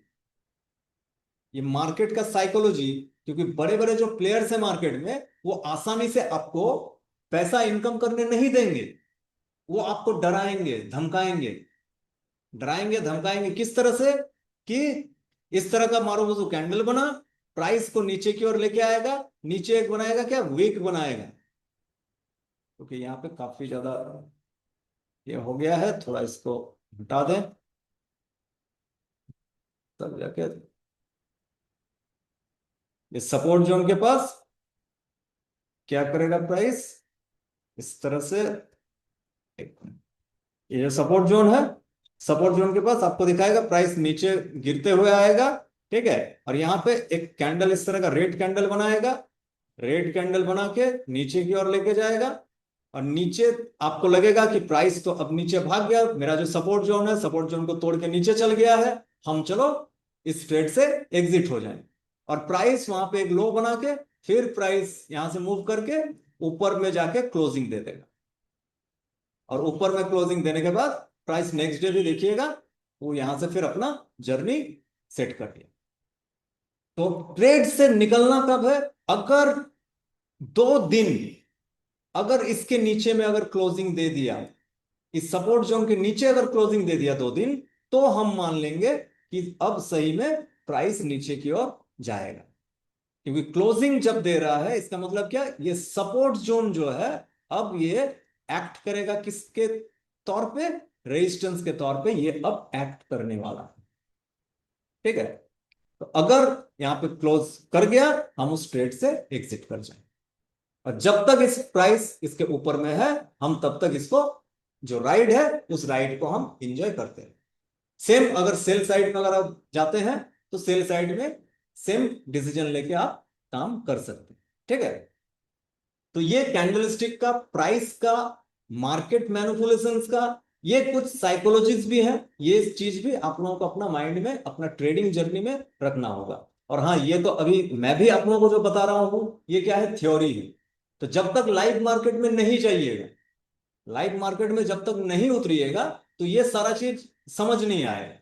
ये मार्केट का साइकोलॉजी, क्योंकि बड़े बड़े जो प्लेयर्स हैं मार्केट में वो आसानी से आपको पैसा इनकम करने नहीं देंगे, वो आपको डराएंगे धमकाएंगे। डराएंगे धमकाएंगे किस तरह से, कि इस तरह का मारुबुजू कैंडल बना, प्राइस को नीचे की ओर लेके आएगा, नीचे एक बनाएगा क्या वीक बनाएगा, क्योंकि यहाँ पे काफी ज्यादा ये हो गया है, थोड़ा इसको हटा दें तब जाके ये सपोर्ट जोन के पास क्या करेगा प्राइस इस तरह से। एक मिनट, ये जो सपोर्ट जोन है सपोर्ट जोन के पास आपको दिखाएगा प्राइस नीचे गिरते हुए आएगा। ठीक है, और यहां पे एक कैंडल इस तरह का रेड कैंडल बनाएगा, रेड कैंडल बना के नीचे की ओर लेके जाएगा और नीचे आपको लगेगा कि प्राइस तो अब नीचे भाग गया, मेरा जो सपोर्ट जोन है, सपोर्ट जोन को तोड़ के नीचे चल गया है, हम चलो इस ट्रेड से एग्जिट हो जाए। और प्राइस वहां पे एक लो बना के फिर प्राइस यहां से मूव करके ऊपर में जाके क्लोजिंग दे देगा, और ऊपर में क्लोजिंग देने के बाद प्राइस नेक्स्ट डे भी देखिएगा वो यहां से फिर अपना जर्नी सेट कर लिया। तो ट्रेड से निकलना कब है? अगर 2 दिन अगर इसके नीचे में अगर क्लोजिंग दे दिया, इस सपोर्ट जोन के नीचे अगर क्लोजिंग दे दिया 2 दिन, तो हम मान लेंगे कि अब सही में प्राइस नीचे की ओर जाएगा। क्योंकि क्लोजिंग जब दे रहा है इसका मतलब क्या, ये सपोर्ट जोन जो है अब ये एक्ट करेगा किसके तौर पे? रेजिस्टेंस के तौर पे ये अब एक्ट करने वाला है। ठीक है, तो अगर यहां पे क्लोज कर गया हम उस ट्रेड से एग्जिट कर जाए, और जब तक इस प्राइस इसके ऊपर में है हम तब तक इसको जो राइड है उस राइड को हम इंजॉय करते हैं। सेम अगर सेल साइड में अगर आप जाते हैं तो सेल साइड में सेम डिसीजन लेके आप काम कर सकते हैं। ठीक है, तो ये कैंडलस्टिक का, प्राइस का, मार्केट मैनिपुलेशंस का, ये कुछ साइकोलॉजीज भी हैं। ये चीज भी आप लोगों को अपना माइंड में अपना ट्रेडिंग जर्नी में रखना होगा। और हाँ, ये तो अभी मैं भी आप लोगों को जो बता रहा हूं ये क्या है? थ्योरी है। तो जब तक लाइव मार्केट में नहीं जाइएगा, लाइव मार्केट में जब तक नहीं उतरिएगा तो ये सारा चीज समझ नहीं आएगा।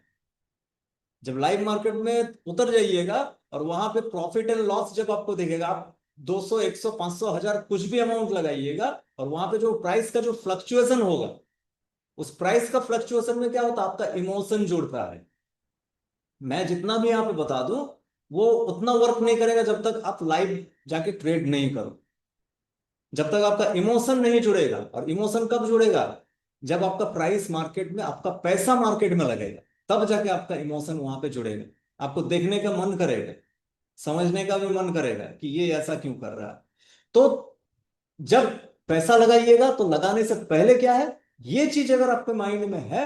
जब लाइव मार्केट में उतर जाइएगा और वहां पे प्रॉफिट एंड लॉस जब आपको देखेगा, आप 200 100 500 1000 कुछ भी अमाउंट लगाइएगा, और वहां पे जो प्राइस का जो फ्लक्चुएशन होगा, उस प्राइस का फ्लक्चुएशन में क्या होता है? आपका इमोशन जुड़ता है। मैं जितना भी यहां पे बता दूं वो उतना वर्क नहीं करेगा जब तक आप लाइव जाके ट्रेड नहीं करो, जब तक आपका इमोशन नहीं जुड़ेगा। और इमोशन कब जुड़ेगा? जब आपका प्राइस मार्केट में, आपका पैसा मार्केट में लगेगा, तब जाके आपका इमोशन वहां पे जुड़ेगा। आपको देखने का मन करेगा, समझने का भी मन करेगा कि ये ऐसा क्यों कर रहा है। तो जब पैसा लगाइएगा तो लगाने से पहले क्या है, ये चीज अगर आपके माइंड में है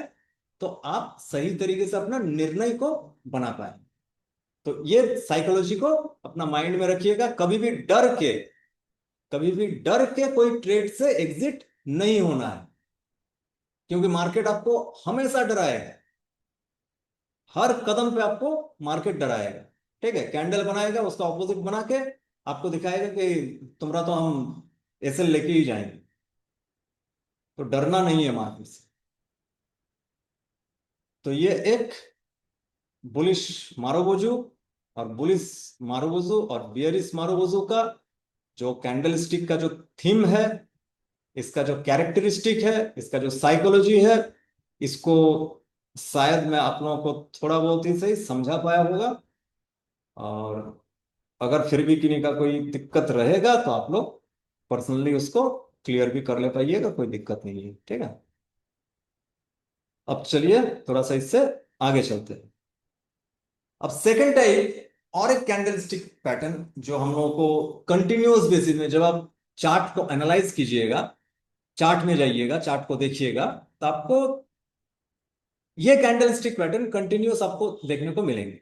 तो आप सही तरीके से अपना निर्णय को बना पाए। तो ये साइकोलॉजी को अपना माइंड में रखिएगा। कभी भी डर के कोई ट्रेड से एग्जिट नहीं होना है, क्योंकि मार्केट आपको हमेशा डराएगा। हर कदम पे आपको मार्केट डराएगा। ठीक है, कैंडल बनाएगा, उसका ऑपोजिट बना के आपको दिखाएगा कि तुम्हारा तो हम ऐसे लेके ही जाएंगे। तो डरना नहीं है मार्केट से। तो ये एक बुलिश मारोबोजू और बुलिश मारोबोजू और बियरिश मारोबोजू का जो कैंडल स्टिक का जो थीम है, इसका जो कैरेक्टरिस्टिक है, इसका जो साइकोलॉजी है, इसको शायद मैं आप लोगों को थोड़ा बहुत ही सही समझा पाया होगा। और अगर फिर भी किन्हीं का कोई दिक्कत रहेगा तो आप लोग पर्सनली उसको क्लियर भी कर ले पाइएगा, कोई दिक्कत नहीं है। ठीक है, अब चलिए थोड़ा सा इससे आगे चलते हैं। अब सेकेंड टाइप और एक कैंडलस्टिक पैटर्न जो हम लोगों को कंटिन्यूअस बेसिस में, जब आप चार्ट को एनालाइज कीजिएगा, चार्ट में जाइएगा, चार्ट को देखिएगा, तो आपको ये कैंडलस्टिक पैटर्न कंटिन्यूअस आपको देखने को मिलेंगे।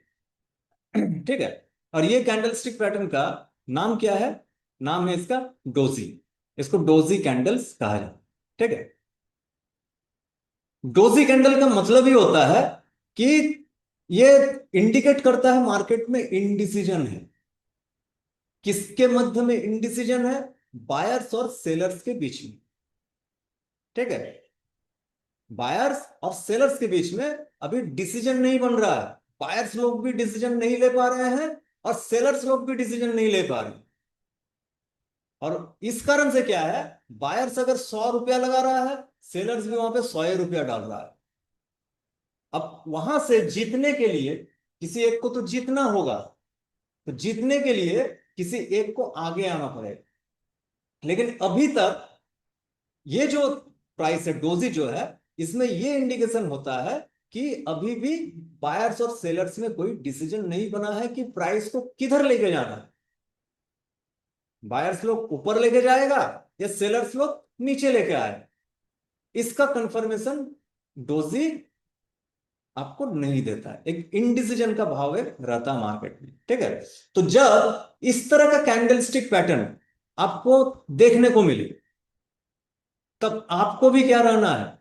ठीक है, और ये कैंडलस्टिक पैटर्न का नाम क्या है? नाम है इसका डोजी। इसको डोजी कैंडल्स कहा जाता है। ठीक है, डोजी कैंडल का मतलब ही होता है कि ये इंडिकेट करता है मार्केट में इनडिसीजन है। किसके मध्य में इनडिसीजन है? बायर्स और सेलर्स के बीच में। ठीक है, बायर्स और सेलर्स के बीच में अभी डिसीजन नहीं बन रहा है। बायर्स लोग भी डिसीजन नहीं ले पा रहे हैं और सेलर्स लोग भी डिसीजन नहीं ले पा रहे हैं। और इस कारण से क्या है, बायर्स अगर 100 रुपया लगा रहा है, सेलर्स भी वहां पे 100 रुपया डाल रहा है। अब वहां से जीतने के लिए किसी एक को तो जीतना होगा, तो जीतने के लिए किसी एक को आगे आना पड़ेगा। लेकिन अभी तक ये जो प्राइस है डोजी जो है, इसमें ये इंडिकेशन होता है कि अभी भी बायर्स और सेलर्स में कोई डिसीजन नहीं बना है कि प्राइस को किधर लेके जाना है। बायर्स लोग ऊपर लेके जाएगा या सेलर्स लोग नीचे लेके आए, इसका कंफर्मेशन डोजी आपको नहीं देता है। एक इनडिसीजन का भाव एक रहता है मार्केट में। ठीक है, तो जब इस तरह का कैंडलस्टिक पैटर्न आपको देखने को मिले, तब आपको भी क्या रहना है,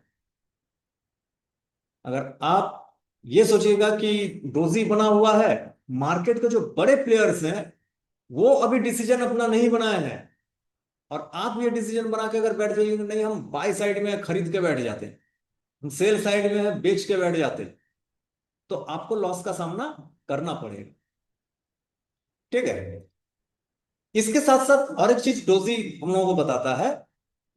अगर आप ये सोचिएगा कि डोजी बना हुआ है, मार्केट के जो बड़े प्लेयर्स हैं वो अभी डिसीजन अपना नहीं बनाए हैं, और आप ये डिसीजन बना के अगर बैठ जाइए कि नहीं हम बाय साइड में खरीद के बैठ जाते हैं, हम सेल साइड में है बेच के बैठ जाते हैं, तो आपको लॉस का सामना करना पड़ेगा। ठीक है। इसके साथ साथ और एक चीज डोजी हम लोगों को बताता है,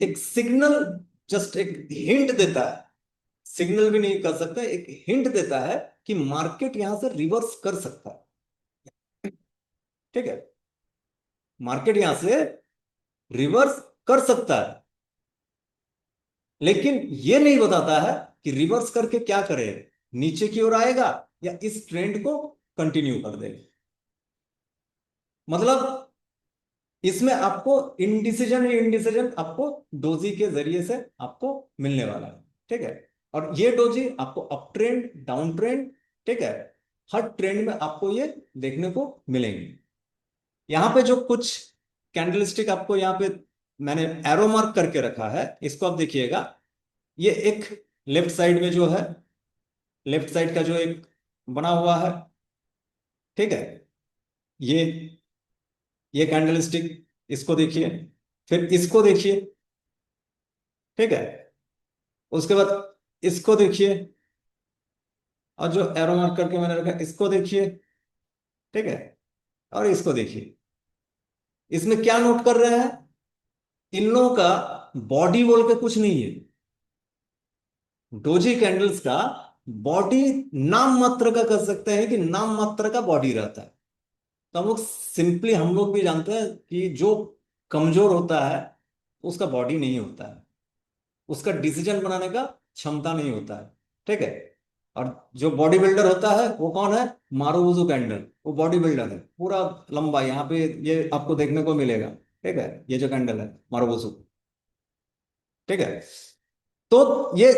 एक सिग्नल, जस्ट एक हिंट देता है, सिग्नल भी नहीं कर सकता, एक हिंट देता है कि मार्केट यहां से रिवर्स कर सकता है। ठीक है, मार्केट यहां से रिवर्स कर सकता है, लेकिन ये नहीं बताता है कि रिवर्स करके क्या करे, नीचे की ओर आएगा या इस ट्रेंड को कंटिन्यू कर देगा। मतलब इसमें आपको इनडिसीजन ही इनडिसीजन आपको डोजी के जरिए से आपको मिलने वाला है। ठीक है, और ये डोजी आपको अप ट्रेंड, डाउन ट्रेंड, ठीक है, हर ट्रेंड में आपको ये देखने को मिलेंगे। यहां पे जो कुछ कैंडलस्टिक आपको यहाँ पे मैंने एरो मार्क करके रखा है, इसको आप देखिएगा। ये एक लेफ्ट साइड में जो है, लेफ्ट साइड का जो एक बना हुआ है, ठीक है, ये ये कैंडलस्टिक, इसको देखिए, फिर इसको देखिए, ठीक है, उसके बाद इसको देखिए, और जो एरो मार्क करके मैंने रखा इसको देखिए, ठीक है, और इसको देखिए। इसमें क्या नोट कर रहे हैं, इन लोगों का बॉडी बोल के कुछ नहीं है। डोजी कैंडल्स का बॉडी नाम मात्र का कर सकते हैं कि नाम मात्र का बॉडी रहता है। तो हम लोग सिंपली, हम लोग भी जानते हैं कि जो कमजोर होता है उसका बॉडी नहीं होता है, उसका डिसीजन बनाने का क्षमता नहीं होता है। ठीक है, और जो बॉडी बिल्डर होता है वो कौन है, मारुवुजु कैंडल, वो बॉडी बिल्डर है, पूरा लंबा यहाँ पे ये आपको देखने को मिलेगा। ठीक है, ये जो कैंडल है मारुवुजु। ठीक है, तो ये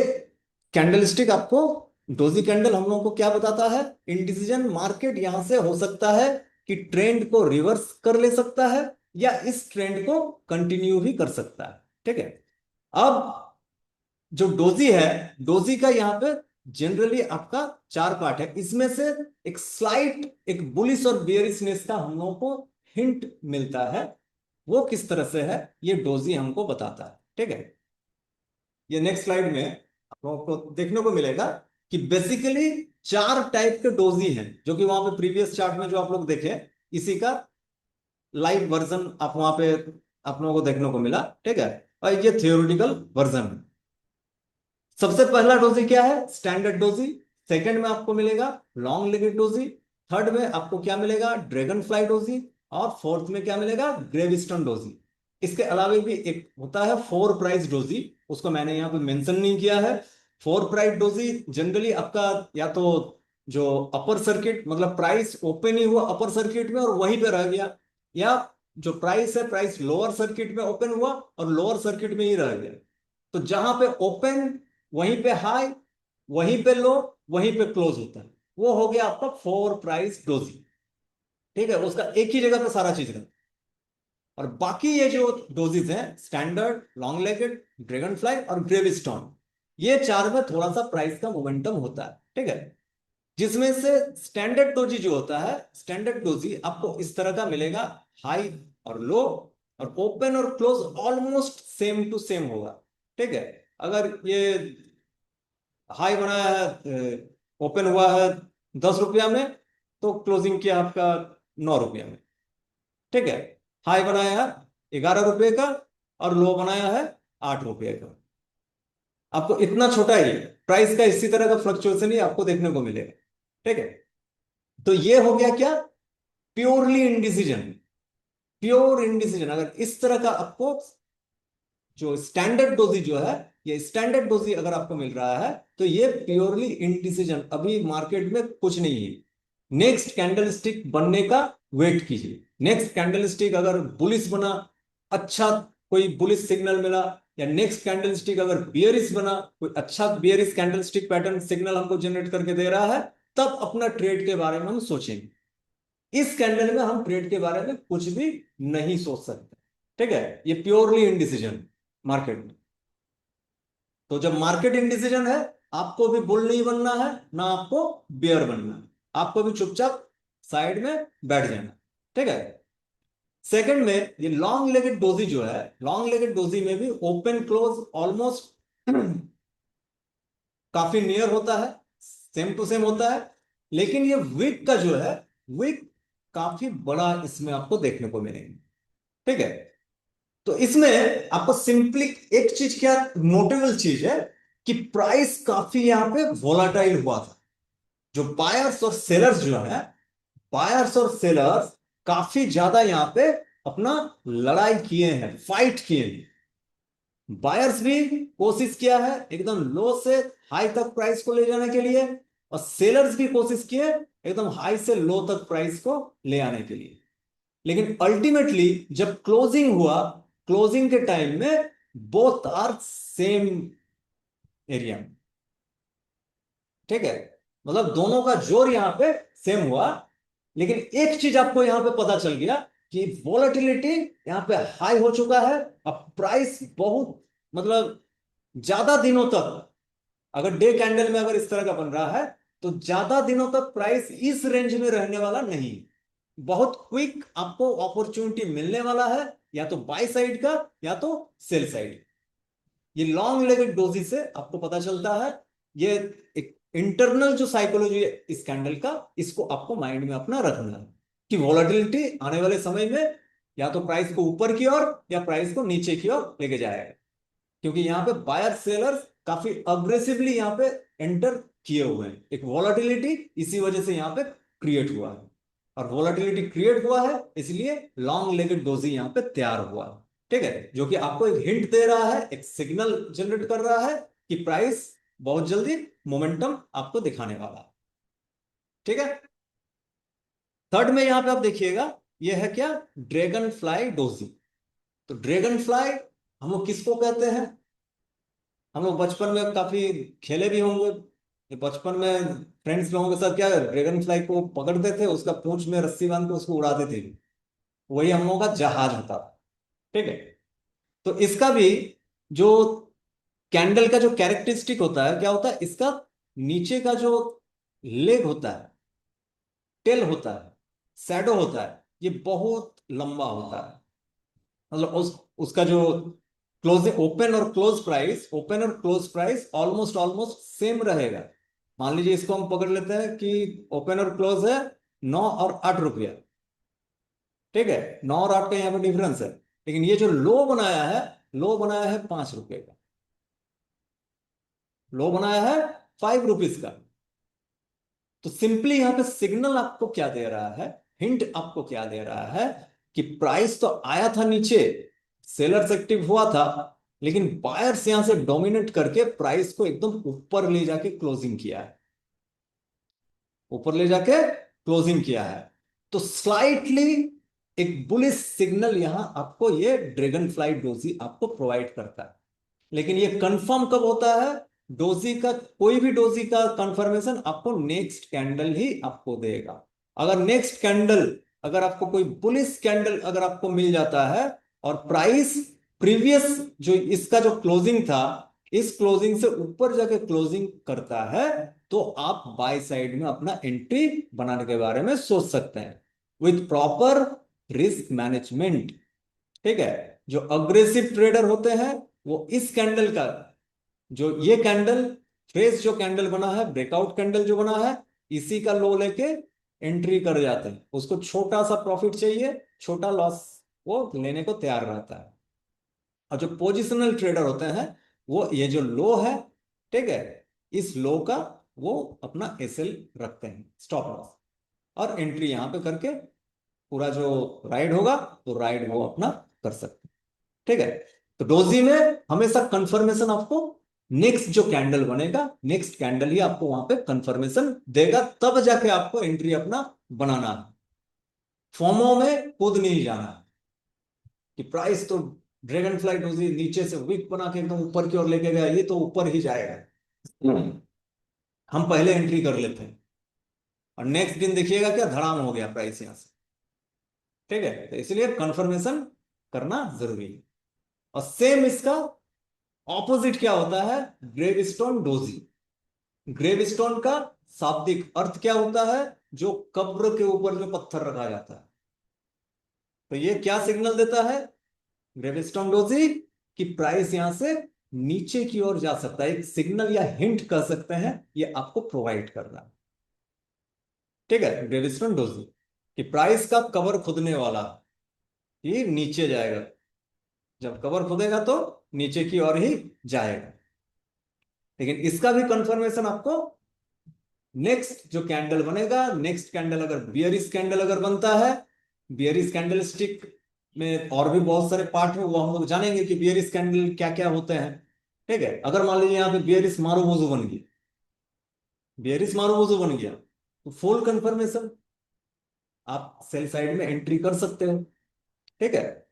कैंडलस्टिक आपको, डोजी कैंडल हम लोगों को क्या बताता है, इंडिसीजन मार्केट यहां से हो सकता है कि ट्रेंड को रिवर्स कर ले सकता है या इस ट्रेंड को कंटिन्यू भी कर सकता है। ठीक है, अब जो डोजी है, डोजी का यहाँ पे जनरली आपका चार पार्ट है, इसमें से एक स्लाइट, एक बुलिश और बेयरिशनेस का हम लोगों को हिंट मिलता है। वो किस तरह से है ये डोजी हमको बताता है। ठीक है, ये नेक्स्ट स्लाइड में आप लोगों को देखने को मिलेगा कि बेसिकली चार टाइप के डोजी हैं, जो कि वहां पे प्रीवियस चार्ट में जो आप लोग देखे, इसी का लाइव वर्जन आप वहां पे आप लोगों को देखने को मिला। ठीक है, और ये थियोरिटिकल वर्जन है। सबसे पहला डोजी क्या है, स्टैंडर्ड डोजी। सेकंड में आपको मिलेगा लॉन्ग लेगेड डोजी। थर्ड में आपको क्या मिलेगा, ड्रैगन फ्लाई डोजी। और फोर्थ में क्या मिलेगा, ग्रेविस्टन डोजी। इसके अलावा भी एक होता है फोर प्राइस डोजी, उसको मैंने यहाँ पे मेंशन नहीं किया है। फोर प्राइस डोजी जनरली आपका या तो जो अपर सर्किट, मतलब प्राइस ओपन ही हुआ अपर सर्किट में और वहीं पे रह गया, या जो प्राइस है प्राइस लोअर सर्किट में ओपन हुआ और लोअर सर्किट में ही रह गया। तो जहां पे ओपन, वहीं पे हाई, वहीं पे लो, वहीं पे क्लोज होता है, वो हो गया आपका फोर प्राइस डोजी। ठीक है, उसका एक ही जगह पे सारा चीज रहता है। और बाकी ये जो डोजेस हैं, standard, long legged, dragon fly और ग्रेविस्टोन, ये चार में थोड़ा सा प्राइस का मोमेंटम होता है। ठीक है, जिसमें से स्टैंडर्ड डोजी जो होता है, स्टैंडर्ड डोजी आपको इस तरह का मिलेगा, हाई और लो, और ओपन और close almost same to same होगा। ठीक है, अगर ये हाई बनाया है, ओपन हुआ है 10 रुपया में, तो क्लोजिंग किया आपका 9 रुपया में। ठीक है, हाई बनाया है 11 रुपए का और लो बनाया है 8 रुपये का। आपको इतना छोटा ही प्राइस का इसी तरह का फ्लक्चुएशन ही आपको देखने को मिलेगा। ठीक है, तो ये हो गया क्या, प्योरली इनडिसीजन। प्योर इनडिसीजन अगर इस तरह का आपको जो स्टैंडर्ड डोजी जो है, ये स्टैंडर्ड डोजी अगर आपको मिल रहा है, तो ये प्योरली इनडिसीजन, अभी मार्केट में कुछ नहीं है। नेक्स्ट कैंडल स्टिक बनने का वेट कीजिए। नेक्स्ट कैंडल स्टिक अगर बुलिश बना, अच्छा कोई बुलिश सिग्नल मिला, या नेक्स्ट कैंडल स्टिक अगर बियरिश बना, कोई अच्छा bearish candle stick pattern signal हमको जनरेट करके दे रहा है, तब अपना ट्रेड के बारे में हम सोचेंगे। इस कैंडल में हम ट्रेड के बारे में कुछ भी नहीं सोच सकते। ठीक है, ये प्योरली इनडिसीजन मार्केट में। तो जब मार्केट इंडिसीजन है, आपको भी बुल नहीं बनना है ना आपको बियर बनना है, आपको भी चुपचाप साइड में बैठ जाना। ठीक है। सेकंड में ये लॉन्ग लेगेड डोजी जो है, लॉन्ग लेगेड डोजी में भी ओपन क्लोज ऑलमोस्ट काफी नियर होता है, सेम टू सेम होता है। लेकिन ये विक का जो है, विक काफी बड़ा इसमें आपको देखने को मिलेगा। ठीक है। तो इसमें आपको सिंपली एक चीज क्या नोटेबल चीज है कि प्राइस काफी यहां पे वोलाटाइल हुआ था। जो बायर्स और सेलर्स जो है, बायर्स और सेलर्स काफी ज्यादा यहां पे अपना लड़ाई किए हैं, फाइट किए हैं। बायर्स भी कोशिश किया है एकदम लो से हाई तक प्राइस को ले जाने के लिए, और सेलर्स भी कोशिश किए एकदम हाई से लो तक प्राइस को ले आने के लिए। लेकिन अल्टीमेटली जब क्लोजिंग हुआ, क्लोजिंग के टाइम में बोथ आर सेम एरिया में। ठीक है। मतलब दोनों का जोर यहां पे सेम हुआ। लेकिन एक चीज आपको यहां पे पता चल गया कि वॉलेटिलिटी यहां पे हाई हो चुका है। अब प्राइस बहुत मतलब ज्यादा दिनों तक, अगर डे कैंडल में अगर इस तरह का बन रहा है, तो ज्यादा दिनों तक प्राइस इस रेंज में रहने वाला नहीं। बहुत क्विक आपको अपॉर्चुनिटी मिलने वाला है, या तो बाय साइड का या तो सेल साइड। ये लॉन्ग लेगेड डोजी से आपको पता चलता है। ये एक इंटरनल जो साइकोलॉजी है इस कैंडल का, इसको आपको माइंड में अपना रखना है कि वॉलेटिलिटी आने वाले समय में या तो प्राइस को ऊपर की ओर या प्राइस को नीचे की ओर लेके जाएगा। क्योंकि यहाँ पे बायर सेलर्स काफी अग्रेसिवली यहाँ पे एंटर किए हुए हैं। एक वॉलेटिलिटी इसी वजह से यहाँ पे क्रिएट हुआ है, और वॉलेटिलिटी क्रिएट हुआ है इसलिए लॉन्ग लेगेड डोजी यहाँ पे तैयार हुआ है। ठीक है। जो कि आपको एक हिंट दे रहा है, एक सिग्नल जनरेट कर रहा है कि प्राइस बहुत जल्दी मोमेंटम आपको दिखाने वाला है। ठीक है। थर्ड में यहां पे आप देखिएगा, ये है क्या, ड्रैगन फ्लाई डोजी। तो ड्रैगन फ्लाई हम लोग किसको कहते हैं? हम लोग बचपन में काफी खेले भी होंगे। ये बचपन में फ्रेंड्स लोगों के साथ क्या, ड्रैगन फ्लाई को पकड़ते थे, उसका पूंछ में रस्सी बांध के उसको उड़ाते थे। वही हम लोगों का जहाज होता था। ठीक है। तो इसका भी जो कैंडल का जो कैरेक्टरिस्टिक होता है, क्या होता है इसका, नीचे का जो लेग होता है, टेल होता है, शैडो होता है, ये बहुत लंबा होता है। मतलब उसका जो क्लोजिंग, ओपन और क्लोज प्राइस, ओपन और close price almost almost same रहेगा। मान लीजिए इसको हम पकड़ लेते हैं कि ओपन और क्लोज है 9 और 8 रुपया। ठीक है। 9 और 8 का यहाँ पे डिफरेंस है। लेकिन ये जो लो बनाया है, लो बनाया है 5 रुपए का, लो बनाया है 5 रुपीज का। तो सिंपली यहां पे सिग्नल आपको क्या दे रहा है, हिंट आपको क्या दे रहा है कि प्राइस तो आया था नीचे, सेलर्स एक्टिव हुआ था, लेकिन बायर्स यहां से डोमिनेट करके प्राइस को एकदम ऊपर ले जाके क्लोजिंग किया है, ऊपर ले जाके क्लोजिंग किया है। तो स्लाइटली एक बुलिश सिग्नल यहां आपको ये ड्रैगन फ्लाई डोजी आपको प्रोवाइड करता है। लेकिन ये कंफर्म कब होता है? डोजी का, कोई भी डोजी का कंफर्मेशन आपको नेक्स्ट कैंडल ही आपको देगा। अगर नेक्स्ट कैंडल, अगर आपको कोई बुलिश कैंडल अगर आपको मिल जाता है और प्राइस प्रीवियस जो इसका जो क्लोजिंग था, इस क्लोजिंग से ऊपर जाके क्लोजिंग करता है, तो आप बाय साइड में अपना एंट्री बनाने के बारे में सोच सकते हैं विथ प्रॉपर रिस्क मैनेजमेंट। ठीक है। जो अग्रेसिव ट्रेडर होते हैं वो इस कैंडल का, जो ये कैंडल फ्रेश जो कैंडल बना है, ब्रेकआउट कैंडल जो बना है, इसी का लो लेके एंट्री कर जाते हैं। उसको छोटा सा प्रॉफिट चाहिए, छोटा लॉस वो लेने को तैयार रहता है। और जो पोजिशनल ट्रेडर होते हैं वो ये जो लो है, ठीक है, इस लो का वो अपना एसएल रखते हैं, स्टॉप लॉस, और एंट्री यहां पे करके पूरा जो राइड होगा तो राइड वो अपना कर सकते हैं। ठीक है। तो डोजी में हमेशा कंफर्मेशन आपको नेक्स्ट जो कैंडल बनेगा, नेक्स्ट कैंडल ही आपको वहां पे कंफर्मेशन देगा, तब जाके आपको एंट्री अपना बनाना है। फोमो में कूद नहीं जाना है कि प्राइस तो ड्रैगन फ्लाई डोजी नीचे से विक बना के एकदम ऊपर की ओर लेके गया, ये तो ऊपर ही जाएगा, हम पहले एंट्री कर लेते हैं और नेक्स्ट दिन देखिएगा क्या धड़ाम हो गया प्राइस यहां से। ठीक है। तो इसलिए कंफर्मेशन करना जरूरी है। और सेम इसका ऑपोजिट क्या होता है? Gravestone doji. ग्रेवस्टोन का शाब्दिक अर्थ क्या होता है? जो कब्र के ऊपर जो पत्थर रखा जाता है। तो ये क्या सिग्नल देता है? ग्रेवस्टोन डोजी की प्राइस यहां से नीचे की ओर जा सकता है, एक सिग्नल या हिंट कह सकते हैं, ये आपको प्रोवाइड कर रहा है। ठीक है, ग्रेविस्टन डोजी कि प्राइस का कवर खुदने वाला ही नीचे जाएगा। जब कवर खुदेगा तो नीचे की ओर ही जाएगा। लेकिन इसका भी कंफर्मेशन आपको नेक्स्ट जो कैंडल बनेगा, नेक्स्ट कैंडल अगर बियरिश कैंडल अगर बनता है, बियरिश कैंडल स्टिक में और भी बहुत सारे पार्ट है, वो हम लोग जानेंगे कि बियरिश कैंडल क्या क्या होते हैं। ठीक है, अगर मान लीजिए यहाँ पे बियरिश मारूबोजू बन गई, बियरिश मारूबोजू बन गया, तो फुल कंफर्मेशन, आप सेल साइड में एंट्री कर सकते हो। ठीक है,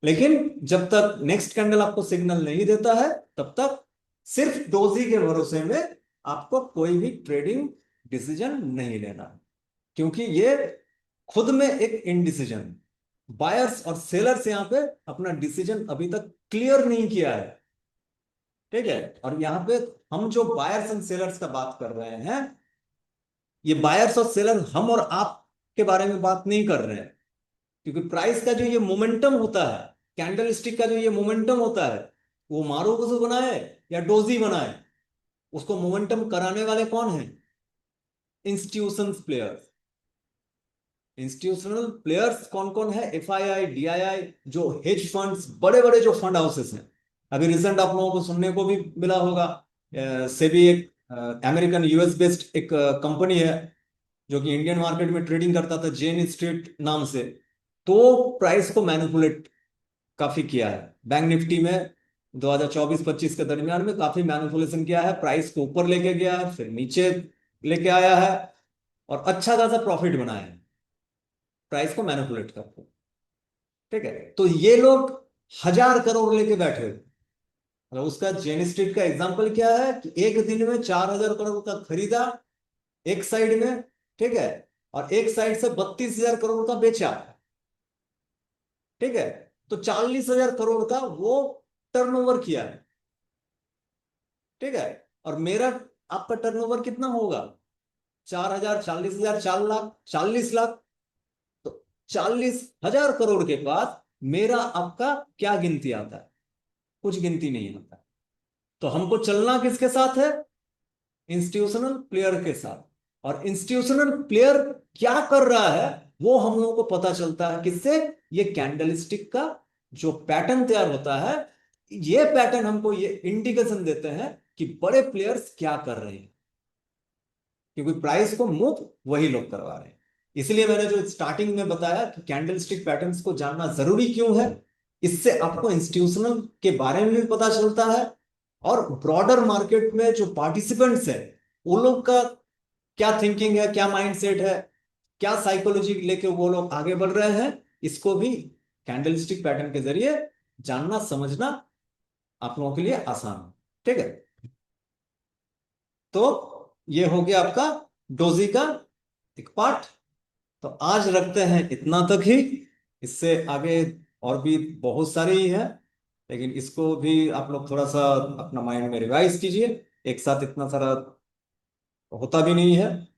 लेकिन जब तक नेक्स्ट कैंडल आपको सिग्नल नहीं देता है, तब तक सिर्फ डोजी के भरोसे में आपको कोई भी ट्रेडिंग डिसीजन नहीं लेना, क्योंकि ये खुद में एक इनडिसीजन, बायर्स और सेलर्स यहां पे अपना डिसीजन अभी तक क्लियर नहीं किया है। ठीक है, और यहां पे हम जो बायर्स एंड सेलर्स का बात कर रहे हैं, ये बायर्स और सेलर हम और आप के बारे में बात नहीं कर रहे हैं, क्योंकि प्राइस का जो ये मोमेंटम होता है, कैंडल स्टिक का जो ये मोमेंटम होता है, वो मारूबुजु बनाए या डोजी बनाए, उसको मोमेंटम कराने वाले कौन है? Institutions players. इंस्टीट्यूशनल प्लेयर्स कौन कौन है? एफआईआई, डीआईआई, जो हेज फंड्स, बड़े बड़े जो फंड हाउसेस हैं। अभी रिसेंट आप लोगों को सुनने को भी मिला होगा, सेबी एक अमेरिकन यूएस बेस्ड एक कंपनी है जो कि इंडियन मार्केट में ट्रेडिंग करता था, जेन स्ट्रीट नाम से। तो प्राइस को मैनिपुलेट काफी किया है, बैंक निफ्टी में 2024-25 के दरमियान में काफी मैनिपुलेशन किया है, प्राइस को ऊपर लेके गया है, फिर नीचे लेके आया है, और अच्छा खासा प्रॉफिट बनाया है प्राइस को मैनिपुलेट करके। ठीक है, तो ये लोग 1,000 करोड़ लेके बैठे हुए। मतलब उसका जेन स्ट्रीट का एग्जांपल क्या है कि एक दिन में 4,000 करोड़ का खरीदा एक साइड में, ठीक है, और एक साइड से 32,000 करोड़ का बेचा। ठीक है, तो 40,000 करोड़ का वो टर्नओवर किया है। ठीक है, और मेरा आपका टर्नओवर कितना होगा? 4,000, 40,000, 4 लाख, 40 लाख। तो 40,000 करोड़ के बाद मेरा आपका क्या गिनती आता है? कुछ गिनती नहीं आता। तो हमको चलना किसके साथ है? इंस्टीट्यूशनल प्लेयर के साथ। और इंस्टीट्यूशनल प्लेयर क्या कर रहा है वो हम लोगों को पता चलता है किससे? ये कैंडलस्टिक का जो पैटर्न तैयार होता है, ये पैटर्न हमको ये इंडिकेशन देते हैं कि बड़े प्लेयर्स क्या कर रहे हैं, क्योंकि प्राइस को मूव वही लोग करवा रहे हैं। इसलिए मैंने जो स्टार्टिंग में बताया कि कैंडलस्टिक पैटर्न्स को जानना जरूरी क्यों है, इससे आपको इंस्टीट्यूशनल के बारे में भी पता चलता है, और ब्रॉडर मार्केट में जो पार्टिसिपेंट्स है उन लोग का क्या थिंकिंग है, क्या माइंडसेट है, क्या साइकोलॉजी लेके वो लोग आगे बढ़ रहे हैं, इसको भी कैंडलस्टिक पैटर्न के जरिए जानना समझना आप लोगों के लिए आसान है। ठीक है, तो ये हो गया आपका डोजी का एक पार्ट। तो आज रखते हैं इतना तक ही, इससे आगे और भी बहुत सारी ही है, लेकिन इसको भी आप लोग थोड़ा सा अपना माइंड में रिवाइज कीजिए। एक साथ इतना सारा होता भी नहीं है।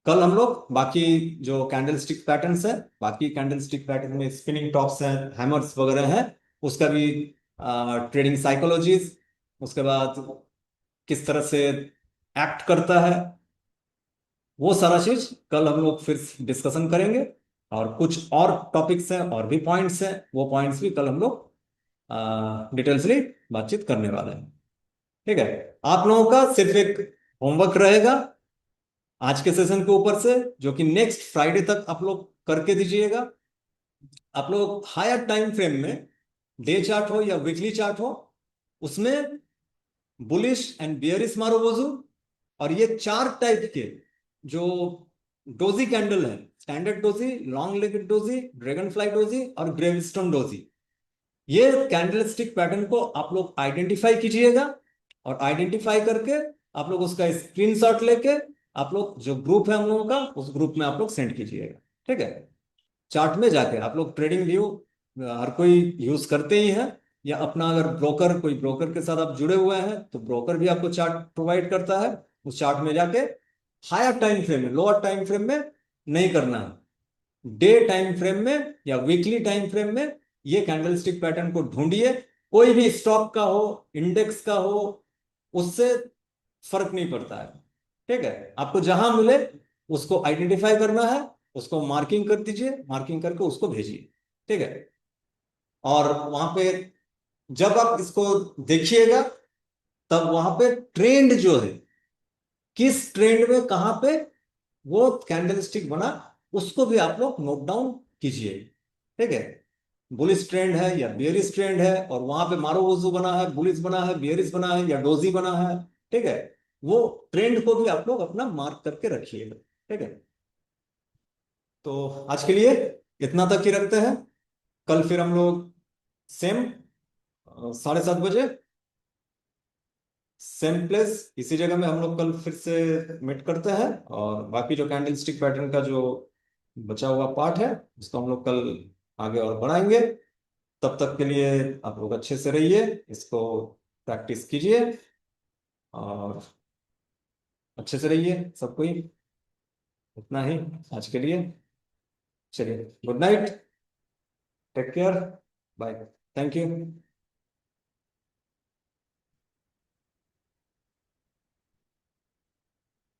कल हम लोग बाकी जो कैंडलस्टिक पैटर्न्स है, बाकी कैंडलस्टिक पैटर्न में स्पिनिंग टॉप्स हैं, हैमर्स वगैरह हैं, उसका भी ट्रेडिंग साइकोलॉजीज, उसके बाद किस तरह से एक्ट करता है, वो सारा चीज कल हम लोग फिर डिस्कशन करेंगे। और कुछ और टॉपिक्स हैं और भी पॉइंट्स हैं, वो पॉइंट्स भी कल हम लोग डिटेल्सली बातचीत करने वाले हैं। ठीक है, आप लोगों का सिर्फ एक होमवर्क रहेगा आज के सेशन के ऊपर से, जो कि नेक्स्ट फ्राइडे तक आप लोग करके दीजिएगा। आप लोग हायर टाइम फ्रेम में, डे चार्ट हो या वीकली चार्ट हो, उसमें बुलिश एंड बियरिश मारूबोजू और ये चार टाइप के जो डोजी कैंडल है, standard doji, long legged doji, dragon fly doji और ग्रेविस्टोन डोजी, ये कैंडलस्टिक पैटर्न को आप लोग आइडेंटिफाई कीजिएगा। और आइडेंटिफाई करके आप लोग उसका स्क्रीनशॉट लेके आप लोग जो ग्रुप है हम लोगों का, उस ग्रुप में आप लोग सेंड कीजिएगा। ठीक है, चार्ट में जाके आप लोग ट्रेडिंग व्यू हर कोई यूज करते ही है, या अपना अगर ब्रोकर, कोई ब्रोकर के साथ आप जुड़े हुए हैं तो ब्रोकर भी आपको चार्ट प्रोवाइड करता है। उस चार्ट में जाके हायर टाइम फ्रेम में, लोअर टाइम फ्रेम में नहीं करना है, डे टाइम फ्रेम में या वीकली टाइम फ्रेम में ये कैंडलस्टिक पैटर्न को ढूंढिए। कोई भी स्टॉक का हो, इंडेक्स का हो, उससे फर्क नहीं पड़ता है। ठीक है, आपको जहां मिले उसको आइडेंटिफाई करना है, उसको मार्किंग कर दीजिए, मार्किंग करके उसको भेजिए। ठीक है, और वहां पे जब आप इसको देखिएगा तब वहां पे ट्रेंड जो है, किस ट्रेंड में कहां पे वो कैंडलस्टिक बना, उसको भी आप लोग नोट डाउन कीजिए। ठीक है, बुलिश ट्रेंड है या बियरिश ट्रेंड है, और वहां पे मारुवोजू बना है, बुलिश बना है, बियरिश बना है या डोजी बना है। ठीक है, वो ट्रेंड को भी आप लोग अपना मार्क करके रखिएगा। ठीक है, तो आज के लिए इतना तक ही रखते हैं। कल फिर हम लोग सेम 7:30 बजे सेम प्लेस इसी जगह में हम लोग कल फिर से मीट करते हैं, और बाकी जो कैंडल स्टिक पैटर्न का जो बचा हुआ पार्ट है उसको हम लोग कल आगे और बढ़ाएंगे। तब तक के लिए आप लोग अच्छे से रहिए, इसको प्रैक्टिस कीजिए और अच्छे से रहिए सब कोई। इतना ही आज के लिए। चलिए, good night, take care, bye, thank you.